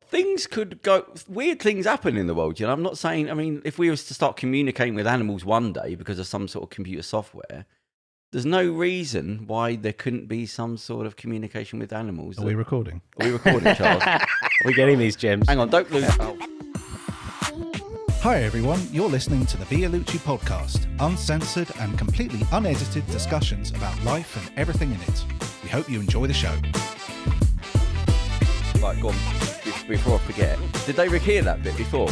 things could go, weird things happen in the world. I'm not saying, I mean, if we was to start communicating with animals one day because of some sort of computer software, there's no reason why there couldn't be some sort of communication with animals. Are we recording? Are we recording, Charles? We're getting these gems. Hang on, don't lose. Oh. Hi everyone, you're listening to the Vialucci Podcast, uncensored and completely unedited discussions about life and everything in it. We hope you enjoy the show. Right, go on. Before I forget, did they hear that bit before?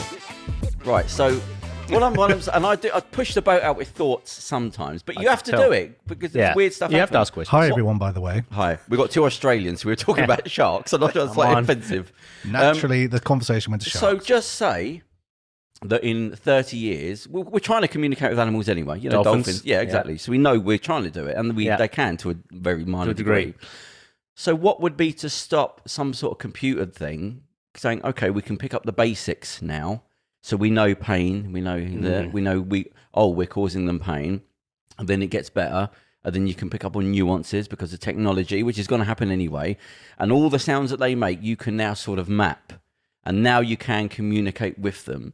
Right, so I push the boat out with thoughts sometimes, but you have to do it because there's weird stuff. You have to ask questions. Hi everyone, by the way. Hi, we've got two Australians. We were talking about sharks. I'm not sure it's like offensive. Naturally, the conversation went to sharks. So just say that in 30 years, we're trying to communicate with animals anyway. You know, dolphins. Yeah, exactly. Yeah. So we know we're trying to do it, and they can to a very minor degree. So what would be to stop some sort of computer thing saying, okay, we can pick up the basics now. So we know pain, we know that we're causing them pain, and then it gets better, and then you can pick up on nuances because of technology, which is going to happen anyway, and all the sounds that they make, you can now sort of map, and now you can communicate with them.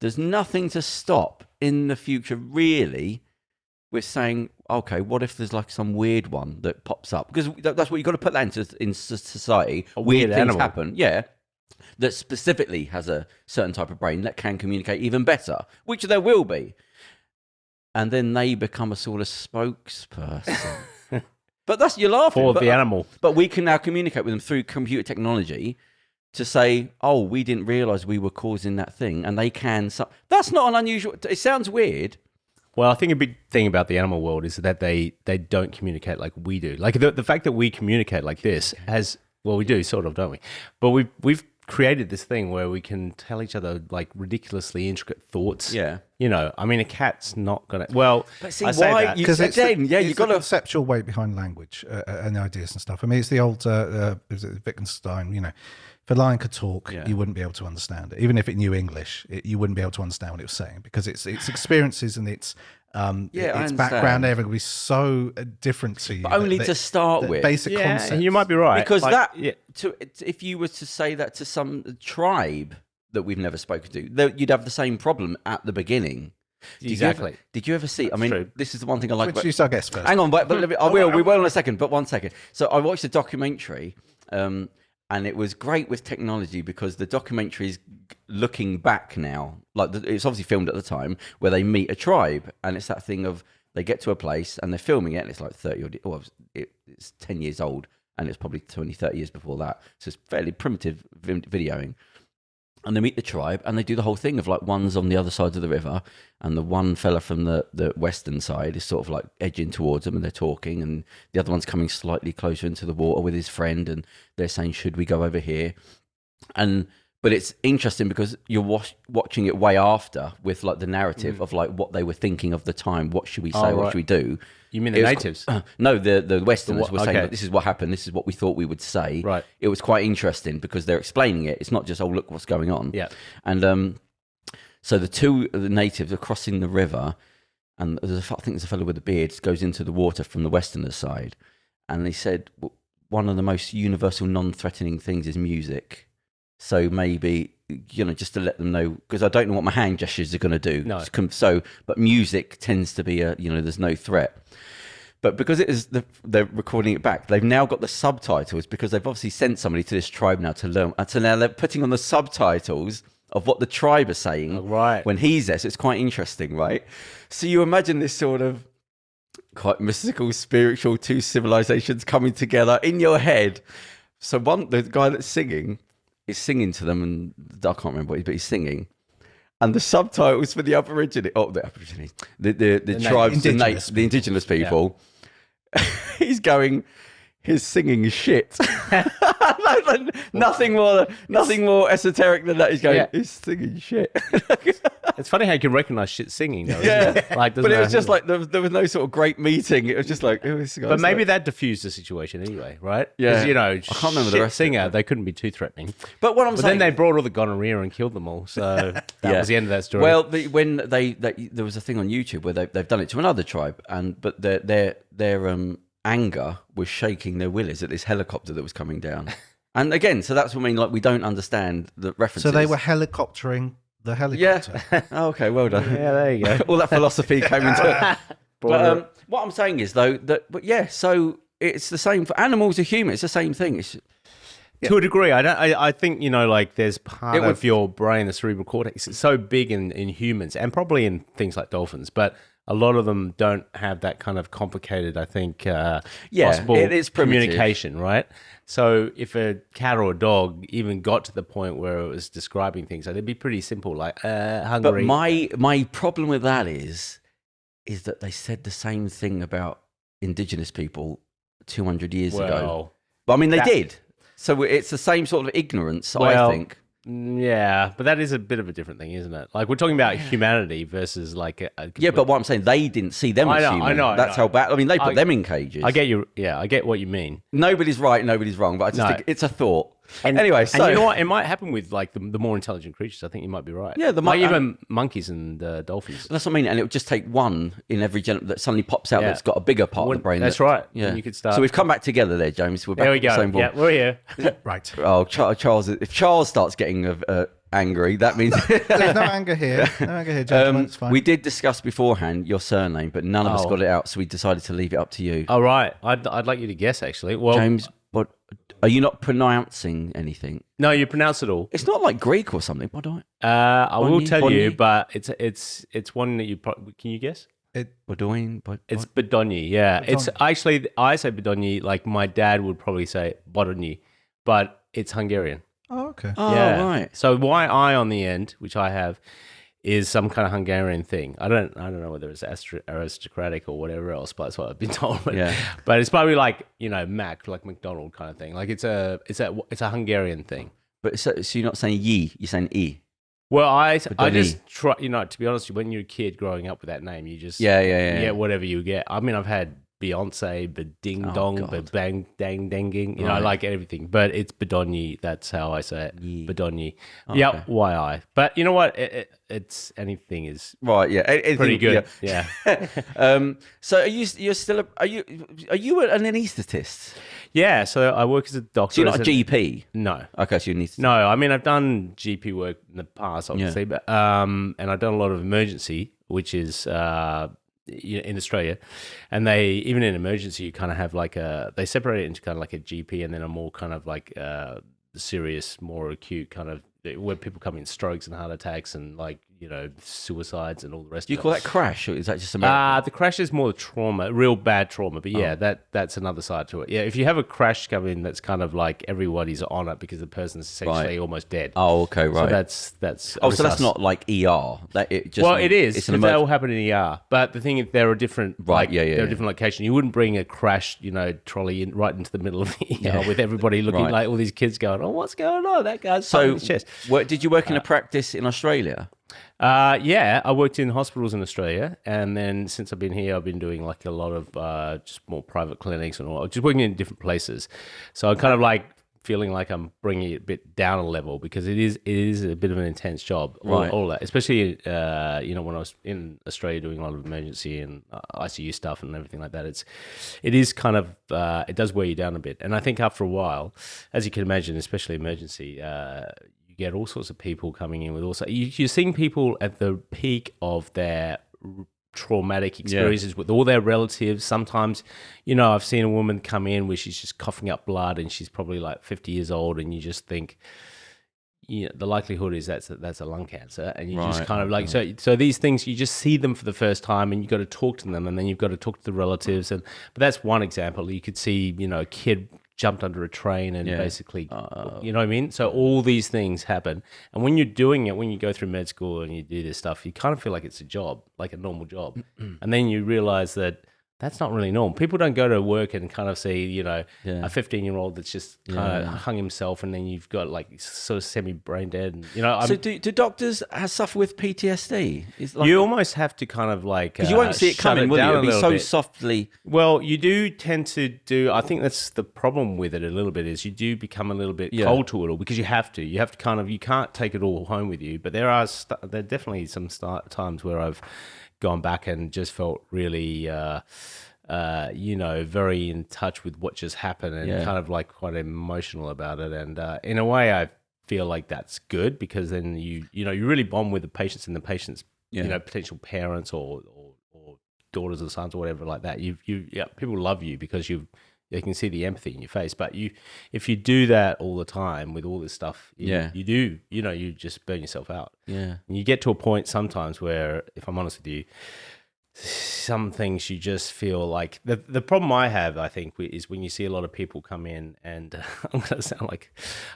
There's nothing to stop in the future, really, with saying, okay, what if there's like some weird one that pops up? Because that's what you've got to put that into society. Weird things happen, that specifically has a certain type of brain that can communicate even better, which there will be. And then they become a sort of spokesperson. But you're laughing. For the animal. But we can now communicate with them through computer technology to say, oh, we didn't realize we were causing that thing. And they can. That's not an unusual. It sounds weird. Well, I think a big thing about the animal world is that they don't communicate like we do. Like the fact that we communicate like this has, well, we do sort of, don't we? But we've created this thing where we can tell each other like ridiculously intricate thoughts. Yeah. You know, I mean, a cat's not going to, well, but see, why? Because it's the conceptual weight behind language and the ideas and stuff. I mean, it's the old Wittgenstein, you know, if a lion could talk, you wouldn't be able to understand it. Even if it knew English, you wouldn't be able to understand what it was saying because its experiences and its background, everything will be so different to you. But only to start with. Basic concepts. You might be right. Because if you were to say that to some tribe that we've never spoken to, you'd have the same problem at the beginning. Exactly. Did you ever see? I mean, true. This is the one thing I like. Introduce our guest first. Hang on, but we will in a second. But 1 second. So I watched a documentary, and it was great with technology because the documentary is looking back now. Like it's obviously filmed at the time where they meet a tribe, and it's that thing of they get to a place and they're filming it, and it's like 30 or it's 10 years old, and it's probably 20, 30 years before that. So it's fairly primitive videoing. And they meet the tribe, and they do the whole thing of like one's on the other side of the river, and the one fella from the western side is sort of like edging towards them, and they're talking, and the other one's coming slightly closer into the water with his friend, and they're saying, "Should we go over here?" But it's interesting because you're watching it way after with like the narrative of like what they were thinking of the time. What should we say? What should we do? You mean the natives? No, the Westerners were saying, this is what happened. This is what we thought we would say. Right. It was quite interesting because they're explaining it. It's not just, oh, look what's going on. Yeah. And so the natives are crossing the river, and I think there's a fellow with a beard goes into the water from the Westerners' side. And they said, one of the most universal, non-threatening things is music. So maybe, just to let them know, because I don't know what my hand gestures are going to do. No. But music tends to be there's no threat. But because it is they're recording it back, they've now got the subtitles because they've obviously sent somebody to this tribe now to learn. So now they're putting on the subtitles of what the tribe are saying when he's there. So it's quite interesting, right? So you imagine this sort of quite mystical, spiritual, two civilizations coming together in your head. So the guy that's singing is singing to them, and I can't remember what but he's singing. And the subtitles for the Aborigines, the tribes, the indigenous people, he's going, his singing is shit. Nothing more esoteric than that. He's going, he's singing shit. It's funny how you can recognize shit singing, though, isn't it? But it was just like, there was no sort of great meeting. It was just like, but maybe that diffused the situation anyway, right? Yeah. Because, I can't remember the rest singer, they couldn't be too threatening. But what I'm saying, then they brought all the gonorrhea and killed them all. So that was the end of that story. Well, when there was a thing on YouTube where they've done it to another tribe, but their anger was shaking their willies at this helicopter that was coming down. And again, so that's what I mean. Like we don't understand the references. So they were helicoptering the helicopter. Yeah. Oh, okay. Well done. Yeah, there you go. All that philosophy came into it. But what I'm saying is though so it's the same for animals or humans. It's the same thing. To a degree, I think like there's part of your brain, the cerebral cortex. It's so big in humans and probably in things like dolphins, but a lot of them don't have that kind of complicated, I think, possible it is communication, right? So if a cat or a dog even got to the point where it was describing things, so they'd be pretty simple, like hungry. But my problem with that is that they said the same thing about indigenous people 200 years ago. But I mean, they did. So it's the same sort of ignorance, I think. Yeah, but that is a bit of a different thing, isn't it? Like we're talking about humanity versus like yeah, but what I'm saying, they didn't see them as human. I know. That's how bad. I mean, they put them in cages. I get you. Yeah, I get what you mean. Nobody's right, nobody's wrong, but I just think it's a thought. Anyway, so and you know what? It might happen with like the more intelligent creatures. I think you might be right. Yeah, like even monkeys and dolphins. That's what I mean. And it would just take one in every that suddenly pops out that's got a bigger part of the brain. That's right. Yeah, you could start. So we've come back together there, James. We're back. There we go. The same ball. Yeah, we're here. Right. Oh, Charles. If Charles starts getting angry, that means there's no anger here. No anger here, gentlemen. It's fine. We did discuss beforehand your surname, but none of us got it out, so we decided to leave it up to you. All right. I'd like you to guess actually. Well, James, what are you not pronouncing anything? No, you pronounce it all. It's not like Greek or something, Bodonyi. I will tell you, but it's one that you probably can you guess? Bodonyi. It's Bodonyi. Yeah, Bodonyi. It's actually I say Bodonyi. Like my dad would probably say Bodonyi, but it's Hungarian. Oh, okay. Oh, yeah. Right. So why I on the end, which I have, is some kind of Hungarian thing. I don't know whether it's aristocratic or whatever else, but that's what I've been told. But it's probably like Mac, like McDonald kind of thing. Like it's a Hungarian thing. But so you're not saying ye, you're saying e. Well, I just try. To be honest, when you're a kid growing up with that name, you just get whatever you get. I mean, I've had Beyonce, but ding dong, but bang dang danging. I like everything, but it's Bodonyi. That's how I say it. Bodonyi. Yeah, YI. But you know what? It's anything is right. Yeah, pretty good. Yeah. So you're still are you an anaesthetist? Yeah. So I work as a doctor. So you're not a GP? No. Okay. So you need. No, I mean I've done GP work in the past, obviously, but and I've done a lot of emergency, which is. In Australia, and they even in emergency you kind of have like they separate it into kind of like a GP and then a more kind of like serious, more acute kind of where people come in strokes and heart attacks and like suicides and all the rest. Do you call that crash, or is that just American? The crash is more trauma, real bad trauma. But yeah, that's another side to it. Yeah, if you have a crash come in, that's kind of like everybody's on it because the person's essentially almost dead. Oh, okay, right. So that's so that's not like ER. It is. It's they all happen in ER. But the thing is, there are different. Right. There are different locations. You wouldn't bring a crash, trolley right into the middle of the ER with everybody looking like all these kids going, "Oh, what's going on? That guy's on his chest." Did you work in a practice in Australia? Yeah, I worked in hospitals in Australia, and then since I've been here, I've been doing like a lot of just more private clinics and all, just working in different places. So I'm kind of like feeling like I'm bringing it a bit down a level because it is a bit of an intense job, all that, especially when I was in Australia doing a lot of emergency and ICU stuff and everything like that. It is kind of it does wear you down a bit, and I think after a while, as you can imagine, especially emergency. Get all sorts of people coming in with you're seeing people at the peak of their traumatic experiences with all their relatives. Sometimes, I've seen a woman come in where she's just coughing up blood and she's probably like 50 years old, and you just think, the likelihood is that's a lung cancer, and you just kind of like so these things you just see them for the first time, and you got to talk to them, and then you've got to talk to the relatives, but that's one example. You could see a kid jumped under a train and basically, you know what I mean? So all these things happen. And when you're doing it, when you go through med school and you do this stuff, you kind of feel like it's a job, like a normal job. And then you realize that that's not really normal. People don't go to work and kind of see, a 15-year-old that's just kind of hung himself, and then you've got like sort of semi-brain dead. And, so do doctors suffer with PTSD? You almost have to kind of like because you won't see it coming, will you? It'll be so softly. Well, you do tend to do. I think that's the problem with it a little bit is you do become a little bit cold to it all because you have to. You have to kind of you can't take it all home with you. But there are definitely some times where I've gone back and just felt really very in touch with what just happened and kind of like quite emotional about it. And in a way, I feel like that's good because then you really bond with the patients and the patients, potential parents or daughters or sons or whatever like that. People love you because they can see the empathy in your face. But if you do that all the time with all this stuff, you just burn yourself out. Yeah. And you get to a point sometimes where, if I'm honest with you, some things you just feel like the problem I have, I think, is when you see a lot of people come in and I'm going to sound like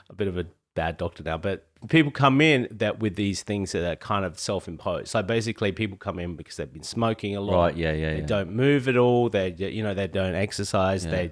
a bit of a bad doctor now, but people come in that with these things that are kind of self-imposed. So basically people come in because they've been smoking a lot. Right, yeah. They don't move at all. They don't exercise. They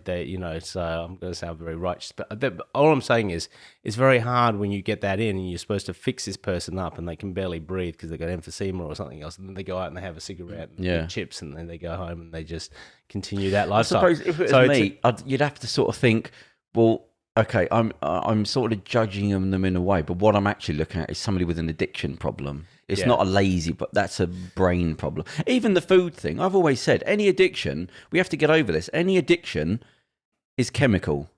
so I'm going to sound very righteous, but all I'm saying is it's very hard when you get that in and you're supposed to fix this person up and they can barely breathe because they've got emphysema or something else. And then they go out and they have a cigarette and eat chips and then they go home and they just continue that lifestyle. I suppose if it was me, you'd have to sort of think, well, okay, I'm sort of judging them in a way, but what I'm actually looking at is somebody with an addiction problem. It's not a lazy, but that's a brain problem. Even the food thing, I've always said, any addiction, we have to get over this. Any addiction is chemical.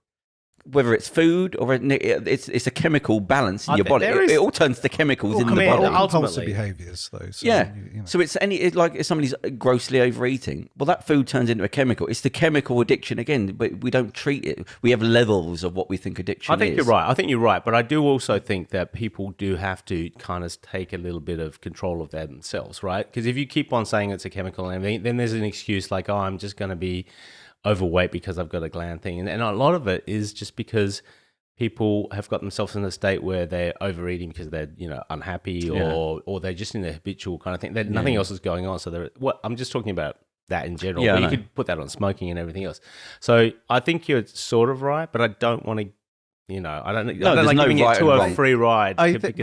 Whether it's food or it's a chemical balance in your body. It all turns to chemicals in the body. Impulsive behaviours, though. So, So it's like if somebody's grossly overeating, well, that food turns into a chemical. It's the chemical addiction again, but we don't treat it. We have levels of what we think addiction is. I think you're right. But I do also think that people do have to kind of take a little bit of control of that themselves, right? Because if you keep on saying it's a chemical and everything, then there's an excuse like, oh, I'm just going to be overweight because I've got a gland thing. And a lot of it is just because people have got themselves in a state where they're overeating because they're, unhappy or they're just in a habitual kind of thing. Nothing else is going on. So I'm just talking about that in general. Yeah, but you could put that on smoking and everything else. So I think you're sort of right, but I don't want to, I don't like giving it to a free ride. I think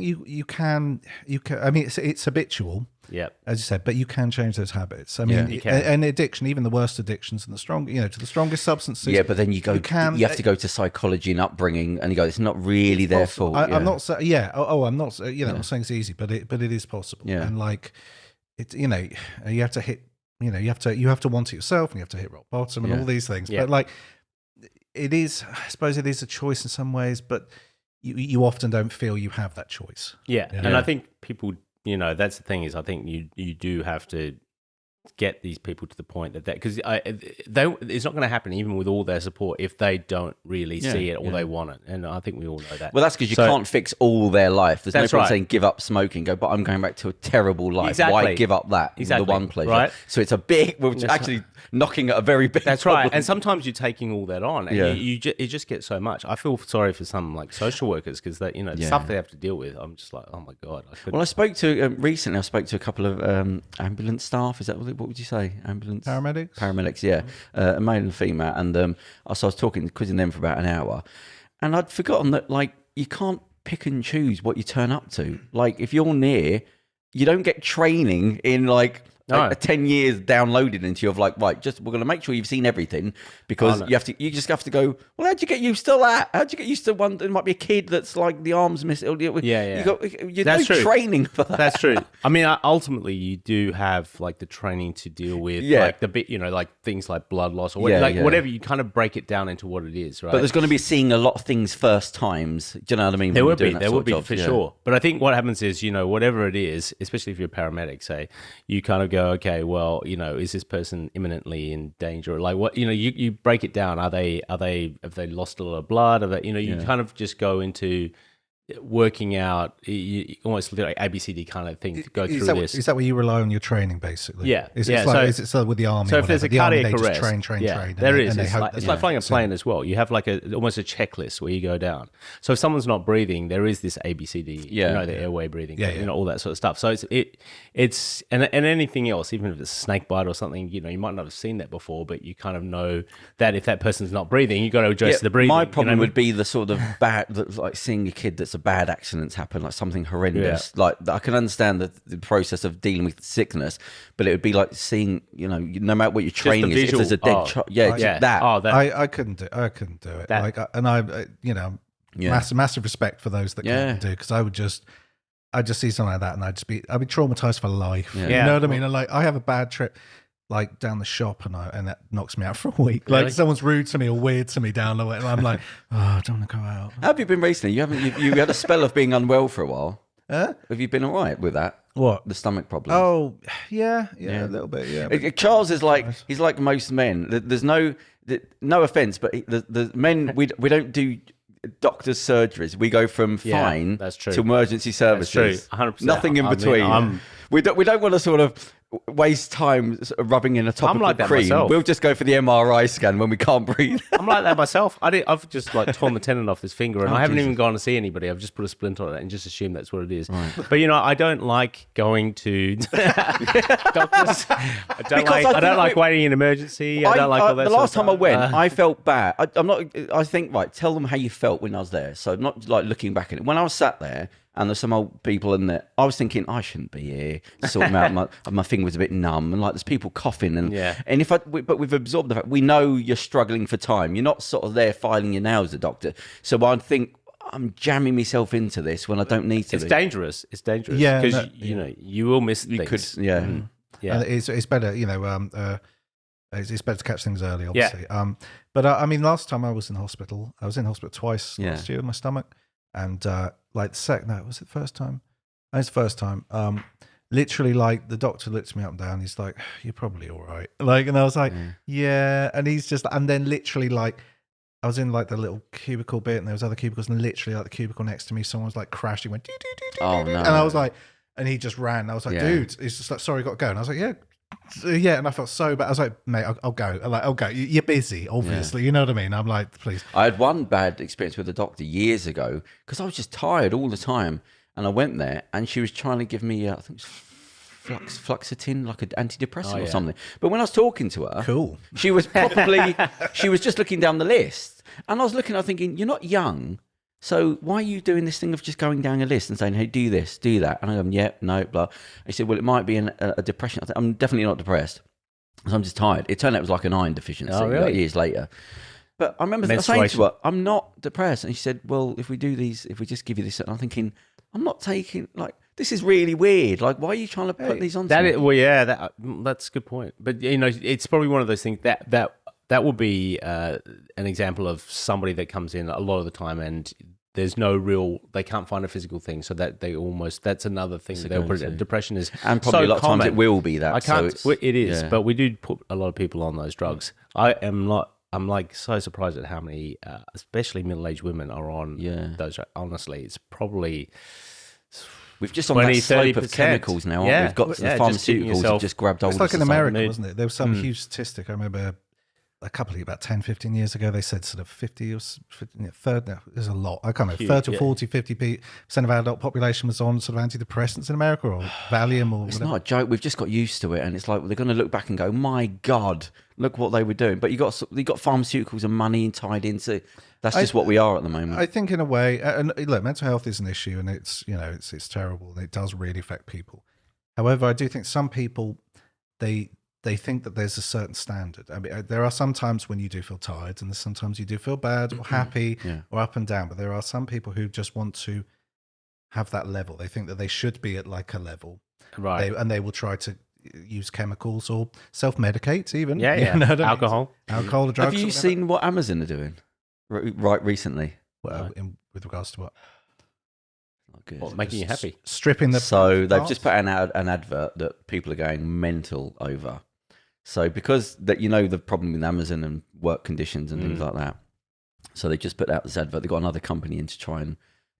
you can. I mean, it's habitual. Yeah, as you said, but you can change those habits. I mean, you can. And addiction, even the worst addictions and to the strongest substances. Yeah, but then you have to go to psychology and upbringing, and you go, it's not really their fault. I'm not saying, I'm not, I'm not saying it's easy, but it is possible. Yeah. And like, you have to hit, you have to want it yourself, and you have to hit rock bottom and all these things. Yeah. But like, I suppose it is a choice in some ways, but you often don't feel you have that choice. Yeah, and I think people. That's the thing is I think you do have to get these people to the point that because it's not going to happen even with all their support if they don't really see it or they want it, and I think we all know that. Well, that's because you can't fix all their life. There's no point saying give up smoking, but I'm going back to a terrible life. Exactly. Why give up that? Exactly. The one pleasure. Right. So it's a big. We're actually knocking at a very big. That's problem. right. And sometimes you're taking all that on, and you just get so much. I feel sorry for some like social workers because that the stuff they have to deal with. I'm just like, oh my god. Well, I spoke to recently. I spoke to a couple of ambulance staff. Is that what would you say? Ambulance paramedics, yeah, a male and female, and so I was quizzing them for about an hour, and I'd forgotten that like you can't pick and choose what you turn up to. Like if you're near, you don't get training in like 10 years downloaded into you of like, right, we're going to make sure you've seen everything because you just have to go, well, how'd you get used to that? How'd you get used to one? There might be a kid that's like the arms missing. Yeah. That's no training for that. That's true. I mean, ultimately you do have like the training to deal with like the bit, like things like blood loss or whatever, you kind of break it down into what it is, right? But there's going to be seeing a lot of things first times. Do you know what I mean? There would be for sure. But I think what happens is, whatever it is, especially if you're a paramedic, say, you kind of go, okay, well, is this person imminently in danger? Like what, you break it down. Have they lost a lot of blood? You kind of just go into working out, almost like ABCD kind of thing to go through this. Is that where you rely on your training, basically? Yeah. Is it with the army? So if there's a cardiac arrest, train. There is. It's like flying a plane as well. You have like almost a checklist where you go down. So if someone's not breathing, there is this ABCD, the airway breathing, all that sort of stuff. So it's and anything else, even if it's a snake bite or something, you might not have seen that before, but you kind of know that if that person's not breathing, you got to address the breathing. My problem would be the sort of bad, like seeing a kid that's a bad accidents happen, like something horrendous. Like I can understand the process of dealing with sickness, but it would be like seeing, no matter what your training is, if there's a dead child, I couldn't do it. Massive respect for those that can do, because I'd just see something like that and I'd be traumatized for life. You know what I mean? And like I have a bad trip. like down the shop and that knocks me out for a week. Really? Like someone's rude to me or weird to me down the way, and I'm like, oh, I don't want to go out. How have you been recently? You had a spell of being unwell for a while. Have you been all right with that? What? The stomach problems? Oh, yeah, a little bit, yeah. Charles is like, he's like most men. There's no offense, but the men, we don't do doctor's surgeries. We go from fine to emergency services. That's true. 100%. Nothing in between. We don't want to sort of waste time rubbing in a topical like that cream. myself. We'll just go for the MRI scan when we can't breathe. I'm like that myself. I've just like torn the tendon off this finger, and I haven't even gone to see anybody. I've just put a splint on it and just assumed that's what it is. Right. But I don't like going to doctors. I don't like waiting in emergency. I don't like all that. The last time I went, I felt bad. I think tell them how you felt when I was there. So not like looking back at it. When I was sat there, and there's some old people in there, I was thinking I shouldn't be here. Sorting out my finger was a bit numb, and like there's people coughing, and but we've absorbed the fact we know you're struggling for time. You're not sort of there filing your nails, the doctor. So I think I'm jamming myself into this when I don't need to. It's dangerous. It's dangerous. Yeah, because you will miss things. Yeah. And it's better. It's better to catch things early, obviously. Yeah. But I mean, last time I was in hospital twice last year with my stomach. And like was it the first time? No, it's the first time. Literally, like the doctor looks me up and down. He's like, "You're probably all right." Like, and I was like, "Yeah." And he's just, and then literally, like, I was in like the little cubicle bit, and there was other cubicles, and literally, like the cubicle next to me, someone was like crashing, went, oh no, and I was like, and he just ran. And I was like, "Dude," he's just like, "Sorry, got to go." And I was like, "Yeah." And I felt so bad. I was like, "Mate, I'll go." I'm like, "I'll go. You're busy, obviously." You know what I mean? I'm like, "Please." I had one bad experience with a doctor years ago because I was just tired all the time, and I went there, and she was trying to give me, I think it was fluoxetine, like an antidepressant or something. But when I was talking to her, cool, she was she was just looking down the list, and I was looking, I was thinking, "You're not young. So why are you doing this thing of just going down a list and saying, hey, do this, do that?" And I go, "Yeah, no, blah." He said, "Well, it might be a depression." I said, "I'm definitely not depressed. So I'm just tired." It turned out it was like an iron deficiency like years later. But I remember saying to her, "I'm not depressed." And she said, "Well, if we just give you this," and I'm thinking, I'm not taking, like, this is really weird. Like, why are you trying to put these on? That's a good point. But, it's probably one of those things that will be an example of somebody that comes in a lot of the time and there's they can't find a physical thing. So that that's another thing that they'll put. Depression is and probably a lot of times it will be that. It is, but we do put a lot of people on those drugs. I'm like so surprised at how many, especially middle-aged women are on those. Honestly, it's probably... We've just on that slope of chemicals now, aren't we? We've got the pharmaceuticals have just grabbed hold of It's like in America, wasn't it? There was some huge statistic. I remember about 10, 15 years ago, they said sort of 50 or 50, third, no, there's a lot. I can't remember, 30 or 40, 50% of adult population was on sort of antidepressants in America or Valium or whatever. It's not a joke. We've just got used to it. And it's like, they're going to look back and go, my God, look what they were doing. But you got pharmaceuticals and money tied into, that's just what we are at the moment. I think in a way, and look, mental health is an issue and it's terrible and it does really affect people. However, I do think some people, they think that there's a certain standard. I mean, there are some times when you do feel tired and sometimes you do feel bad or happy or up and down, but there are some people who just want to have that level. They think that they should be at like a level. Right. And they will try to use chemicals or self-medicate even. Yeah. You know Alcohol or drugs. Have you seen what Amazon are doing right recently? Well, with regards to what? What, making you happy? Stripping the... So they've just put an advert that people are going mental over. So because the problem with Amazon and work conditions and things like that. So they just put out this advert. They've got another company in to try and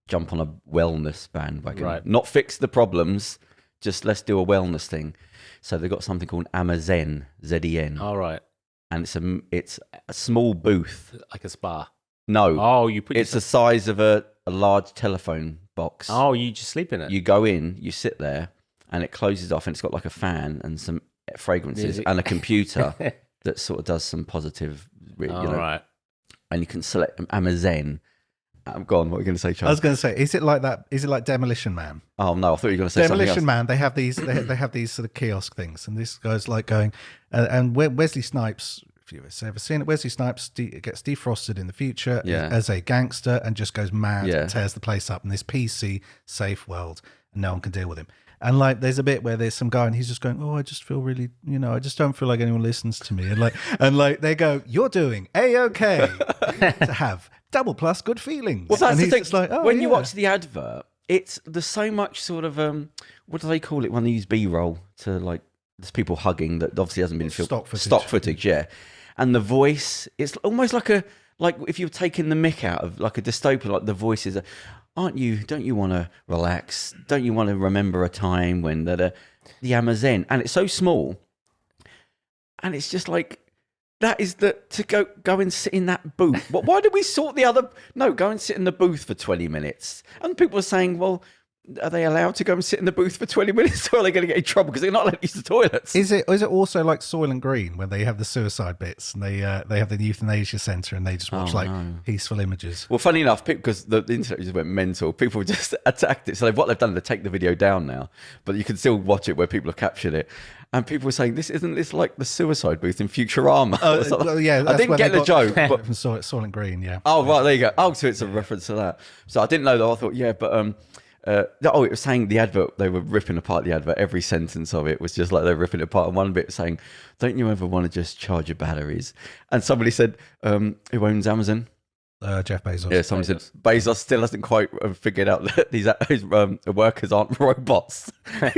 jump on a wellness bandwagon. Right. Not fix the problems, just let's do a wellness thing. So they've got something called Amazon, Z-E-N. All right. And it's a small booth. Like a spa? No. Oh, it's the size of a large telephone box. Oh, you just sleep in it? You go in, you sit there, and it closes off, and it's got like a fan and some fragrances and a computer that sort of does some positive, right. And you can select Amazon. Go on, what were you going to say, Charles? I was going to say, is it like that? Is it like Demolition Man? Oh no, I thought you were going to say Demolition Man. They have these. They have these sort of kiosk things, and this guy's like going, and Wesley Snipes. If you've ever seen it, Wesley Snipes gets defrosted in the future as a gangster and just goes mad and tears the place up in this PC safe world, and no one can deal with him. And like, there's a bit where there's some guy and he's just going, "Oh, I just feel really, I just don't feel like anyone listens to me." And like they go, "You're doing A-okay to have double plus good feelings." Well, that's and the he's thing. just like, "Oh, when you watch the advert, there's so much sort of what do they call it when they use B-roll to like there's people hugging that obviously hasn't been filmed. Stock footage, yeah. And the voice, it's almost like if you're taking the mick out of like a dystopia, like the voices are, don't you want to relax? Don't you want to remember a time when the Amazon? And it's so small. And it's just like, that is to go and sit in that booth. Why did we sort the other? No, go and sit in the booth for 20 minutes. And people are saying, well, are they allowed to go and sit in the booth for 20 minutes, or are they going to get in trouble because they're not allowed to use the toilets? Is it also like Soylent Green when they have the suicide bits and they have the euthanasia centre and they just watch peaceful images? Well, funny enough, because the internet just went mental, people just attacked it. So what they've done, they take the video down now, but you can still watch it where people have captured it. And people were saying, isn't this like the suicide booth in Futurama? Well, yeah, I didn't get the joke. But from Soylent Green, yeah. Oh, right, there you go. Oh, so it's a reference to that. So I didn't know that. I thought, yeah, but it was saying the advert, they were ripping apart the advert. Every sentence of it was just like they were ripping it apart. And one bit was saying, don't you ever want to just charge your batteries? And somebody said, who owns Amazon? Jeff Bezos. Yeah, somebody said Bezos still hasn't quite figured out that these workers aren't robots.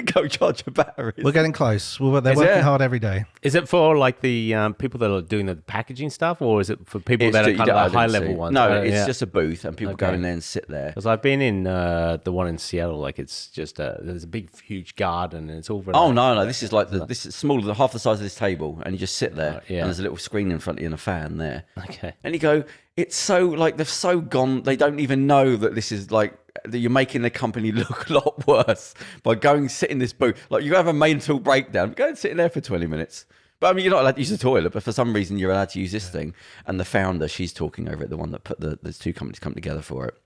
Go charge your batteries. We're getting close. They're working hard every day. Is it for like the people that are doing the packaging stuff, or is it for people that are kind of the high level ones? No, it's just a booth, and people go in there and sit there. Because I've been in the one in Seattle. Like it's just there's a big, huge garden, and it's all very. Oh no! This is like this is smaller than half the size of this table, and you just sit there, and there's a little screen in front of you and a fan there. Okay. And you go. It's so like they've so gone. They don't even know that this is like that. You're making the company look a lot worse by going sit in this booth. Like you have a mental breakdown. Go and sit in there for 20 minutes. But I mean, you're not allowed to use the toilet. But for some reason, you're allowed to use this thing. And the founder, she's talking over it. The one that put there's two companies come together for it.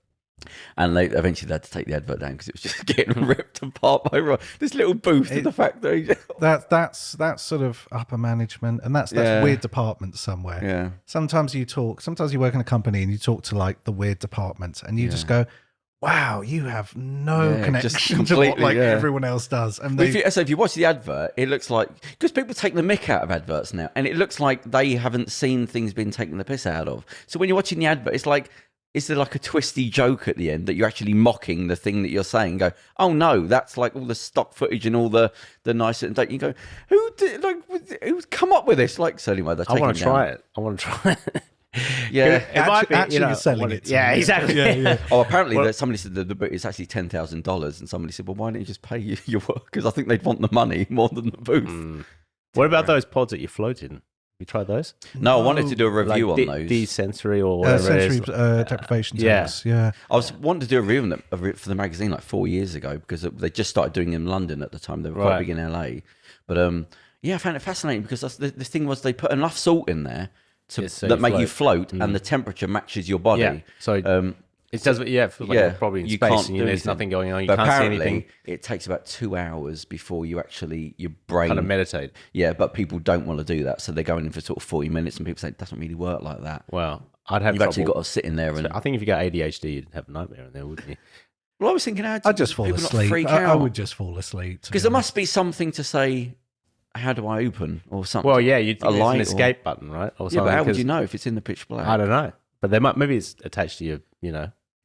And they eventually had to take the advert down because it was just getting ripped apart by this little booth in the factory. That's sort of upper management, and that's weird department somewhere. Yeah. Sometimes you work in a company and you talk to like the weird department, and you just go, "Wow, you have no connection to what everyone else does." And if you watch the advert, it looks like because people take the mick out of adverts now, and it looks like they haven't seen things being taken the piss out of. So when you're watching the advert, it's like. Is there like a twisty joke at the end that you're actually mocking the thing that you're saying? Go, oh no, that's like all the stock footage and all the nice. And don't you go, who's come up with this? Like, so anyway, I want to try it. Yeah, you're selling it. Yeah, exactly. Yeah. Oh, apparently somebody said that the boot is actually $10,000, and somebody said, well, why don't you just pay your work? Because I think they'd want the money more than the booth. What about those pods that you float in? You tried those? No, I wanted to do a review on those. Sensory or whatever it is. Deprivation tanks, yeah. I was wanting to do a review on them for the magazine like 4 years ago because they just started doing them in London at the time. They were quite big in LA. But I found it fascinating because the thing was they put enough salt in there that make you float and the temperature matches your body. Yeah. So it does, probably in space and there's nothing going on. You can't see anything. It takes about 2 hours before you actually, your brain... kind of meditate. Yeah, but people don't want to do that. So they're going in for sort of 40 minutes and people say, it doesn't really work like that. Well, I'd have You've actually got to sit in there and... I think if you got ADHD, you'd have a nightmare in there, wouldn't you? Well, I was thinking... I'd just fall asleep. I would just fall asleep. Because there must be something to say... How do I open or something? Well, yeah, you'd think there's an escape button, right? Or yeah, but how would you know if it's in the pitch black? I don't know. But maybe it's attached to your,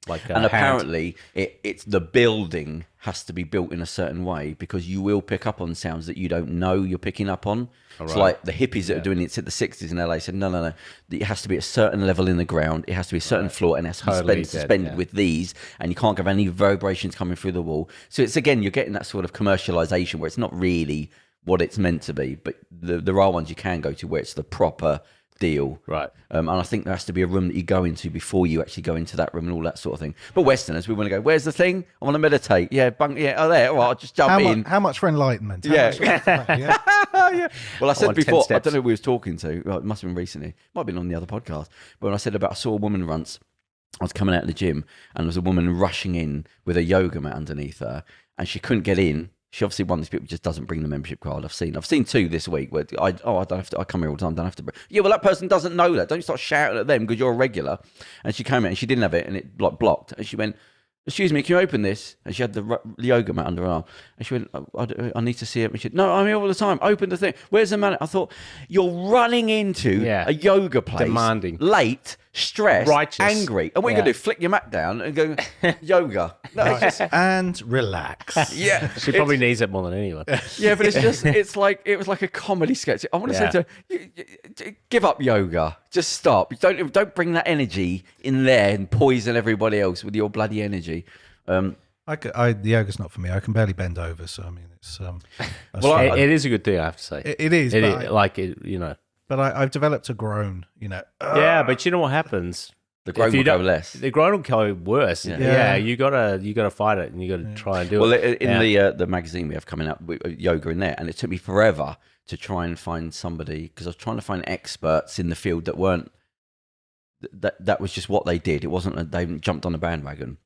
like and apparently it's the building has to be built in a certain way because you will pick up on sounds that you don't know you're picking up on. Right. So like the hippies that are doing it in the 60s in LA said, no. It has to be a certain level in the ground. It has to be a certain floor and it has to be suspended with these and you can't have any vibrations coming through the wall. So it's, again, you're getting that sort of commercialization where it's not really what it's meant to be, but there are ones you can go to where it's the proper deal. Right. And I think there has to be a room that you go into before you actually go into that room and all that sort of thing. But Westerners, we want to go, where's the thing? I want to meditate. Yeah, there. All right, I'll just jump in. How much for enlightenment? Yeah. Well, I said before, I don't know who we was talking to. Well, it must have been recently. It might have been on the other podcast. But when I said I saw a woman once, I was coming out of the gym and there was a woman rushing in with a yoga mat underneath her and she couldn't get in. She obviously one of these people just doesn't bring the membership card. I've seen two this week where I don't have to. I come here all the time. Don't have to. Yeah, well, that person doesn't know that. Don't start shouting at them because you're a regular. And she came in and she didn't have it and it blocked. And she went, excuse me, can you open this? And she had the yoga mat under her arm. And she went, I need to see it. And she said, no, I'm here all the time. Open the thing. Where's the man? I thought, you're running into a yoga place. Demanding. Late, stressed, righteous, angry. And what are you going to do? Flick your mat down and go, yoga. No, it's just, and relax. Yeah. She probably needs it more than anyone. Yeah, but it was like a comedy sketch. I want to say to her, give up yoga. Just stop. Don't bring that energy in there and poison everybody else with your bloody energy. The yoga's not for me. I can barely bend over, so I mean, it's well, it is a good thing, I have to say. It is, you know. But I've developed a groan, you know. Yeah, but you know what happens? The groan will go less. The groan will go worse. Yeah, you gotta fight it, and you gotta try and do it. Well, in the magazine we have coming up, yoga in there, and it took me forever to try and find somebody, because I was trying to find experts in the field that weren't. That was just what they did. It wasn't they jumped on a bandwagon,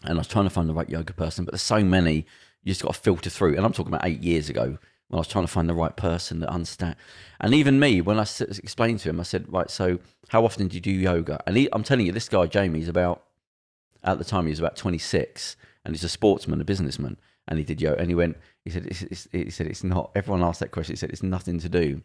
and I was trying to find the right yoga person. But there's so many, you just got to filter through. And I'm talking about 8 years ago, when I was trying to find the right person that understand. And even me, when I explained to him, I said, right, so how often do you do yoga? And I'm telling you, this guy, Jamie, at the time, he was about 26, and he's a sportsman, a businessman, and he did yoga. And he said, it's not, everyone asked that question, he said, it's nothing to do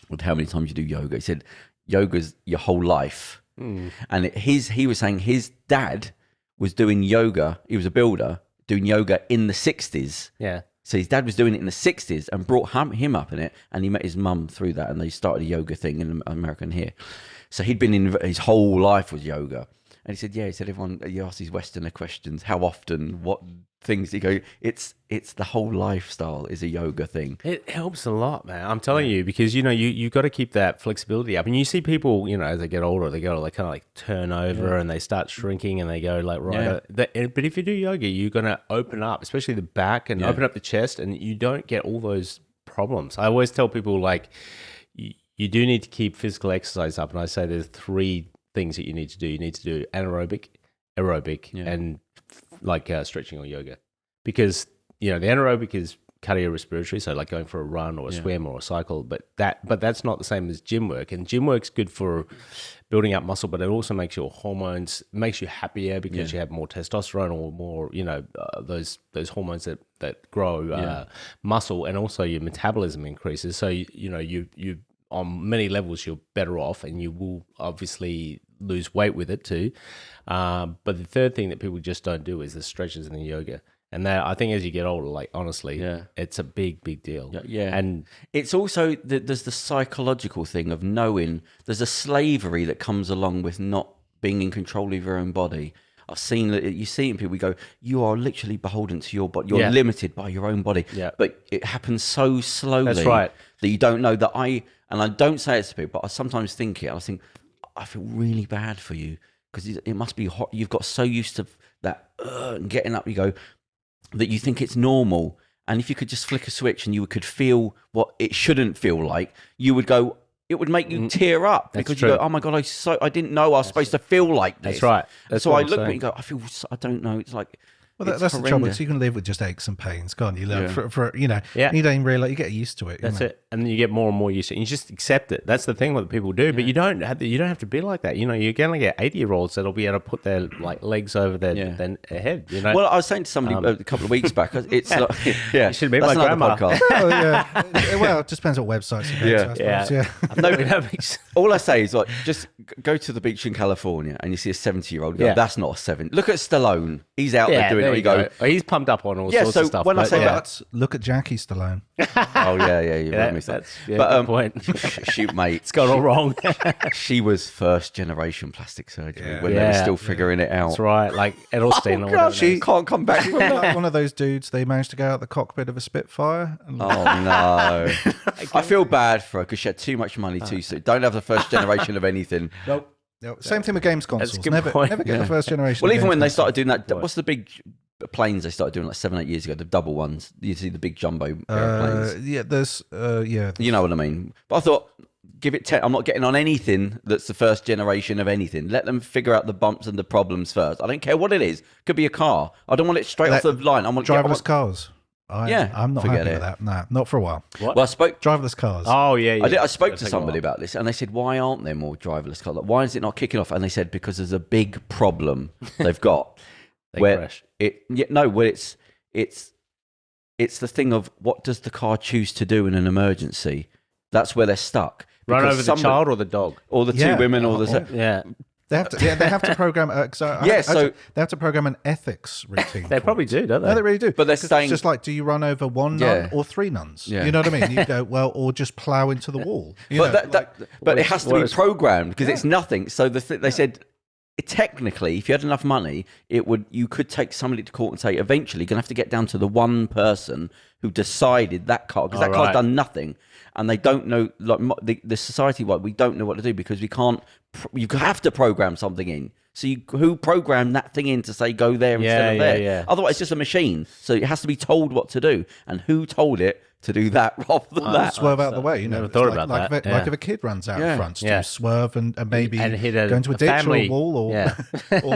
with how many times you do yoga. He said, yoga's your whole life. And he was saying his dad was doing yoga, he was a builder, doing yoga in the 60s. Yeah. So his dad was doing it in the 60s and brought him up in it, and he met his mum through that, and they started a yoga thing in America and here. So he'd been in, his whole life was yoga. And he said, everyone, you ask these Westerner questions, how often, what things, you go, it's the whole lifestyle is a yoga thing. It helps a lot, man. I'm telling you, because, you know, you got to keep that flexibility up. And you see people, you know, as they get older, they kind of like turn over and they start shrinking and they go like, right. But if you do yoga, you're going to open up, especially the back, and open up the chest, and you don't get all those problems. I always tell people, like, you do need to keep physical exercise up. And I say there's 3 things that you need to do. You need to do anaerobic, aerobic, and like stretching or yoga, because, you know, the anaerobic is cardiorespiratory, so like going for a run or a swim or a cycle, but that's not the same as gym work. And gym work's good for building up muscle, but it also makes your hormones, makes you happier because you have more testosterone or more, you know, those hormones that grow muscle, and also your metabolism increases. So you know you on many levels you're better off, and you will obviously lose weight with it too. But the third thing that people just don't do is the stretches and the yoga. And that, I think, as you get older, like, honestly, it's a big deal. Yeah. And it's also, there's the psychological thing of knowing, there's a slavery that comes along with not being in control of your own body. I've seen that, you see in people, we go, you are literally beholden to your body. You're limited by your own body. Yeah. But it happens so slowly. That's right. That you don't know that and I don't say it to people, but I sometimes think it. I think, I feel really bad for you, because it must be hot. You've got so used to that and getting up, you go, that you think it's normal. And if you could just flick a switch and you could feel what it shouldn't feel like, you would go, it would make you tear up, because you go, oh my God, I didn't know I was supposed to feel like this. That's right. So I look at it and go, I don't know. It's like, well, that's the trouble. So you can live with just aches and pains, can't you? Learn for you know, you don't even realize, you get used to it. That's it, and then you get more and more used to it. You just accept it. That's the thing what people do, but you don't have to be like that. You know, you're going to get 80-year-olds that'll be able to put their like legs over their head. You know. Well, I was saying to somebody a couple of weeks back, it's like, you should be my grandma. Podcast. Well, it just depends what websites you go to. All I say is, like, just go to the beach in California and you see a 70-year-old. That's not a 7. Look at Stallone. He's out there doing it. You go, he's pumped up on all sorts of stuff. When I say that, look at Jackie Stallone. Oh yeah, you read me that. Good point. Shoot, mate, it's gone all wrong. She was first generation plastic surgery when they were still figuring it out. That's right, like Edelstein. Oh God, she can't come back from like one of those dudes. They managed to go out the cockpit of a Spitfire. Oh no, I feel bad for her because she had too much money too soon. Don't have the first generation of anything. Nope. Same thing with games consoles. Never get the first generation. Well, even when they started doing that, what's the big planes they started doing like 7-8 years ago? The double ones. You see the big jumbo airplanes. There's you know what I mean. But I thought, give it 10. I'm not getting on anything that's the first generation of anything. Let them figure out the bumps and the problems first. I don't care what it is. Could be a car. I don't want it straight off the line. I want driverless cars. I'm not happy with that. No, not for a while. What? Well, I spoke driverless cars. Oh yeah. I spoke to somebody about this, and they said, "Why aren't there more driverless cars? Like, why is it not kicking off?" And they said, because there's a big problem they've got. crash. It's the thing of what does the car choose to do in an emergency? That's where they're stuck. Run over the child or the dog, or the two women, or the They have to program. They have to program an ethics routine. They probably do, don't they? No, they really do. But they're saying, it's just like, do you run over one nun or three nuns? You know what I mean? You go, well, or just plow into the wall. But it has to be programmed because it's nothing. So they said, technically, if you had enough money, you could take somebody to court and say, eventually, you're going to have to get down to the one person who decided that car, because that car's done nothing, and they don't know, like the society-wide, we don't know what to do because we can't. You have to program something in. So who programmed that thing in to say go there instead of there? Yeah. Otherwise, it's just a machine. So it has to be told what to do, and who told it to do that rather than that. Swerve out the way. You know, never thought about that. Like if a kid runs out in front, to swerve and maybe go into a ditch family. or a wall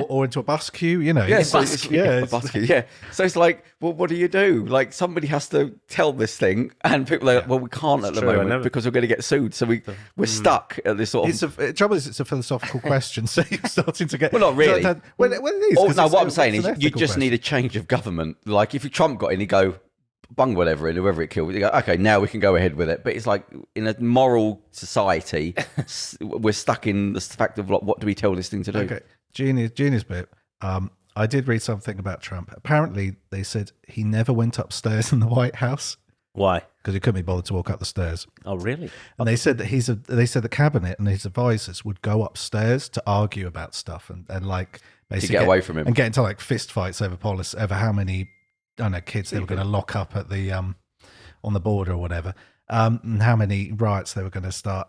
or into a bus queue. You know, a bus queue. Yeah. So it's like, well, what do you do? Like somebody has to tell this thing, and people are like, well, we can't at the moment because we're going to get sued. So we're stuck at this sort of. Trouble is, it's a philosophical question. So you're starting to get. Well, not really. Well, it is. No, what I'm saying is, you just need a change of government. Like if Trump got in, he'd go, bung whatever in, whoever it killed. You go, okay, now we can go ahead with it. But it's like in a moral society, we're stuck in the fact of what do we tell this thing to do? Okay, genius bit. I did read something about Trump. Apparently, they said he never went upstairs in the White House. Why? Because he couldn't be bothered to walk up the stairs. Oh, really? And they said that the cabinet and his advisors would go upstairs to argue about stuff and like basically get away from him and get into like fist fights over how many kids they were going to lock up at the on the border or whatever, and how many riots they were going to start.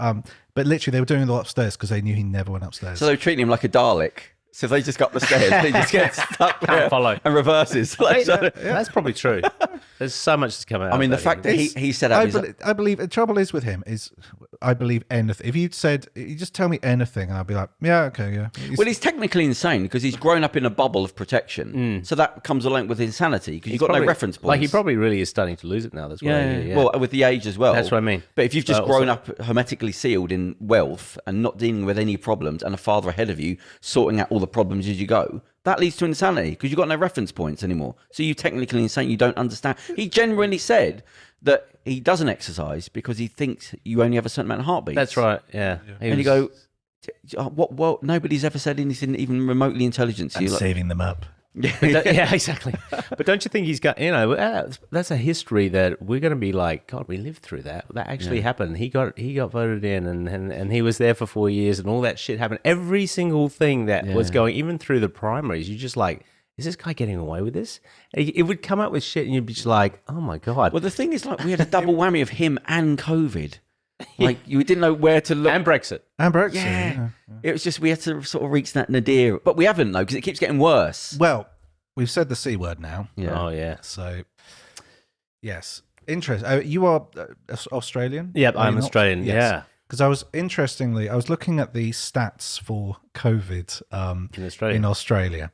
But literally, they were doing it all upstairs because they knew he never went upstairs. So they were treating him like a Dalek. So if they just got up the stairs, they just get stuck there and reverses. That's probably true. There's so much to come out. I mean, the fact that he said, I believe the trouble is with him is I believe anything. If you just tell me anything, and I'll be like, yeah, okay, yeah. Well, he's technically insane because he's grown up in a bubble of protection. So that comes along with insanity because you've got no reference points. Like he probably really is starting to lose it now. That's why. Well, with the age as well. That's what I mean. But if you've just grown up hermetically sealed in wealth and not dealing with any problems, and a father ahead of you sorting out all the problems as you go, that leads to insanity because you've got no reference points anymore. So you're technically insane. You don't understand. He genuinely said that he doesn't exercise because he thinks you only have a certain amount of heartbeats. That's right. Yeah. And you go, what? Well, nobody's ever said anything even remotely intelligent to you. Saving them up. Yeah, exactly. But don't you think he's got, that's a history that we're going to be like, God, we lived through that. That actually happened. He got voted in and he was there for 4 years and all that shit happened. Every single thing that was going, even through the primaries, you're just like, is this guy getting away with this? It would come up with shit and you'd be just like, oh my God. Well, the thing is, like, we had a double whammy of him and COVID. Like, you didn't know where to look. And Brexit. Yeah. It was just, we had to sort of reach that nadir. But we haven't, though, because it keeps getting worse. Well, we've said the C word now. Yeah. Oh, yeah. So, yes. Interesting. You are Australian? Yep, I'm Australian. Yes. Yeah. Because I was looking at the stats for COVID in Australia.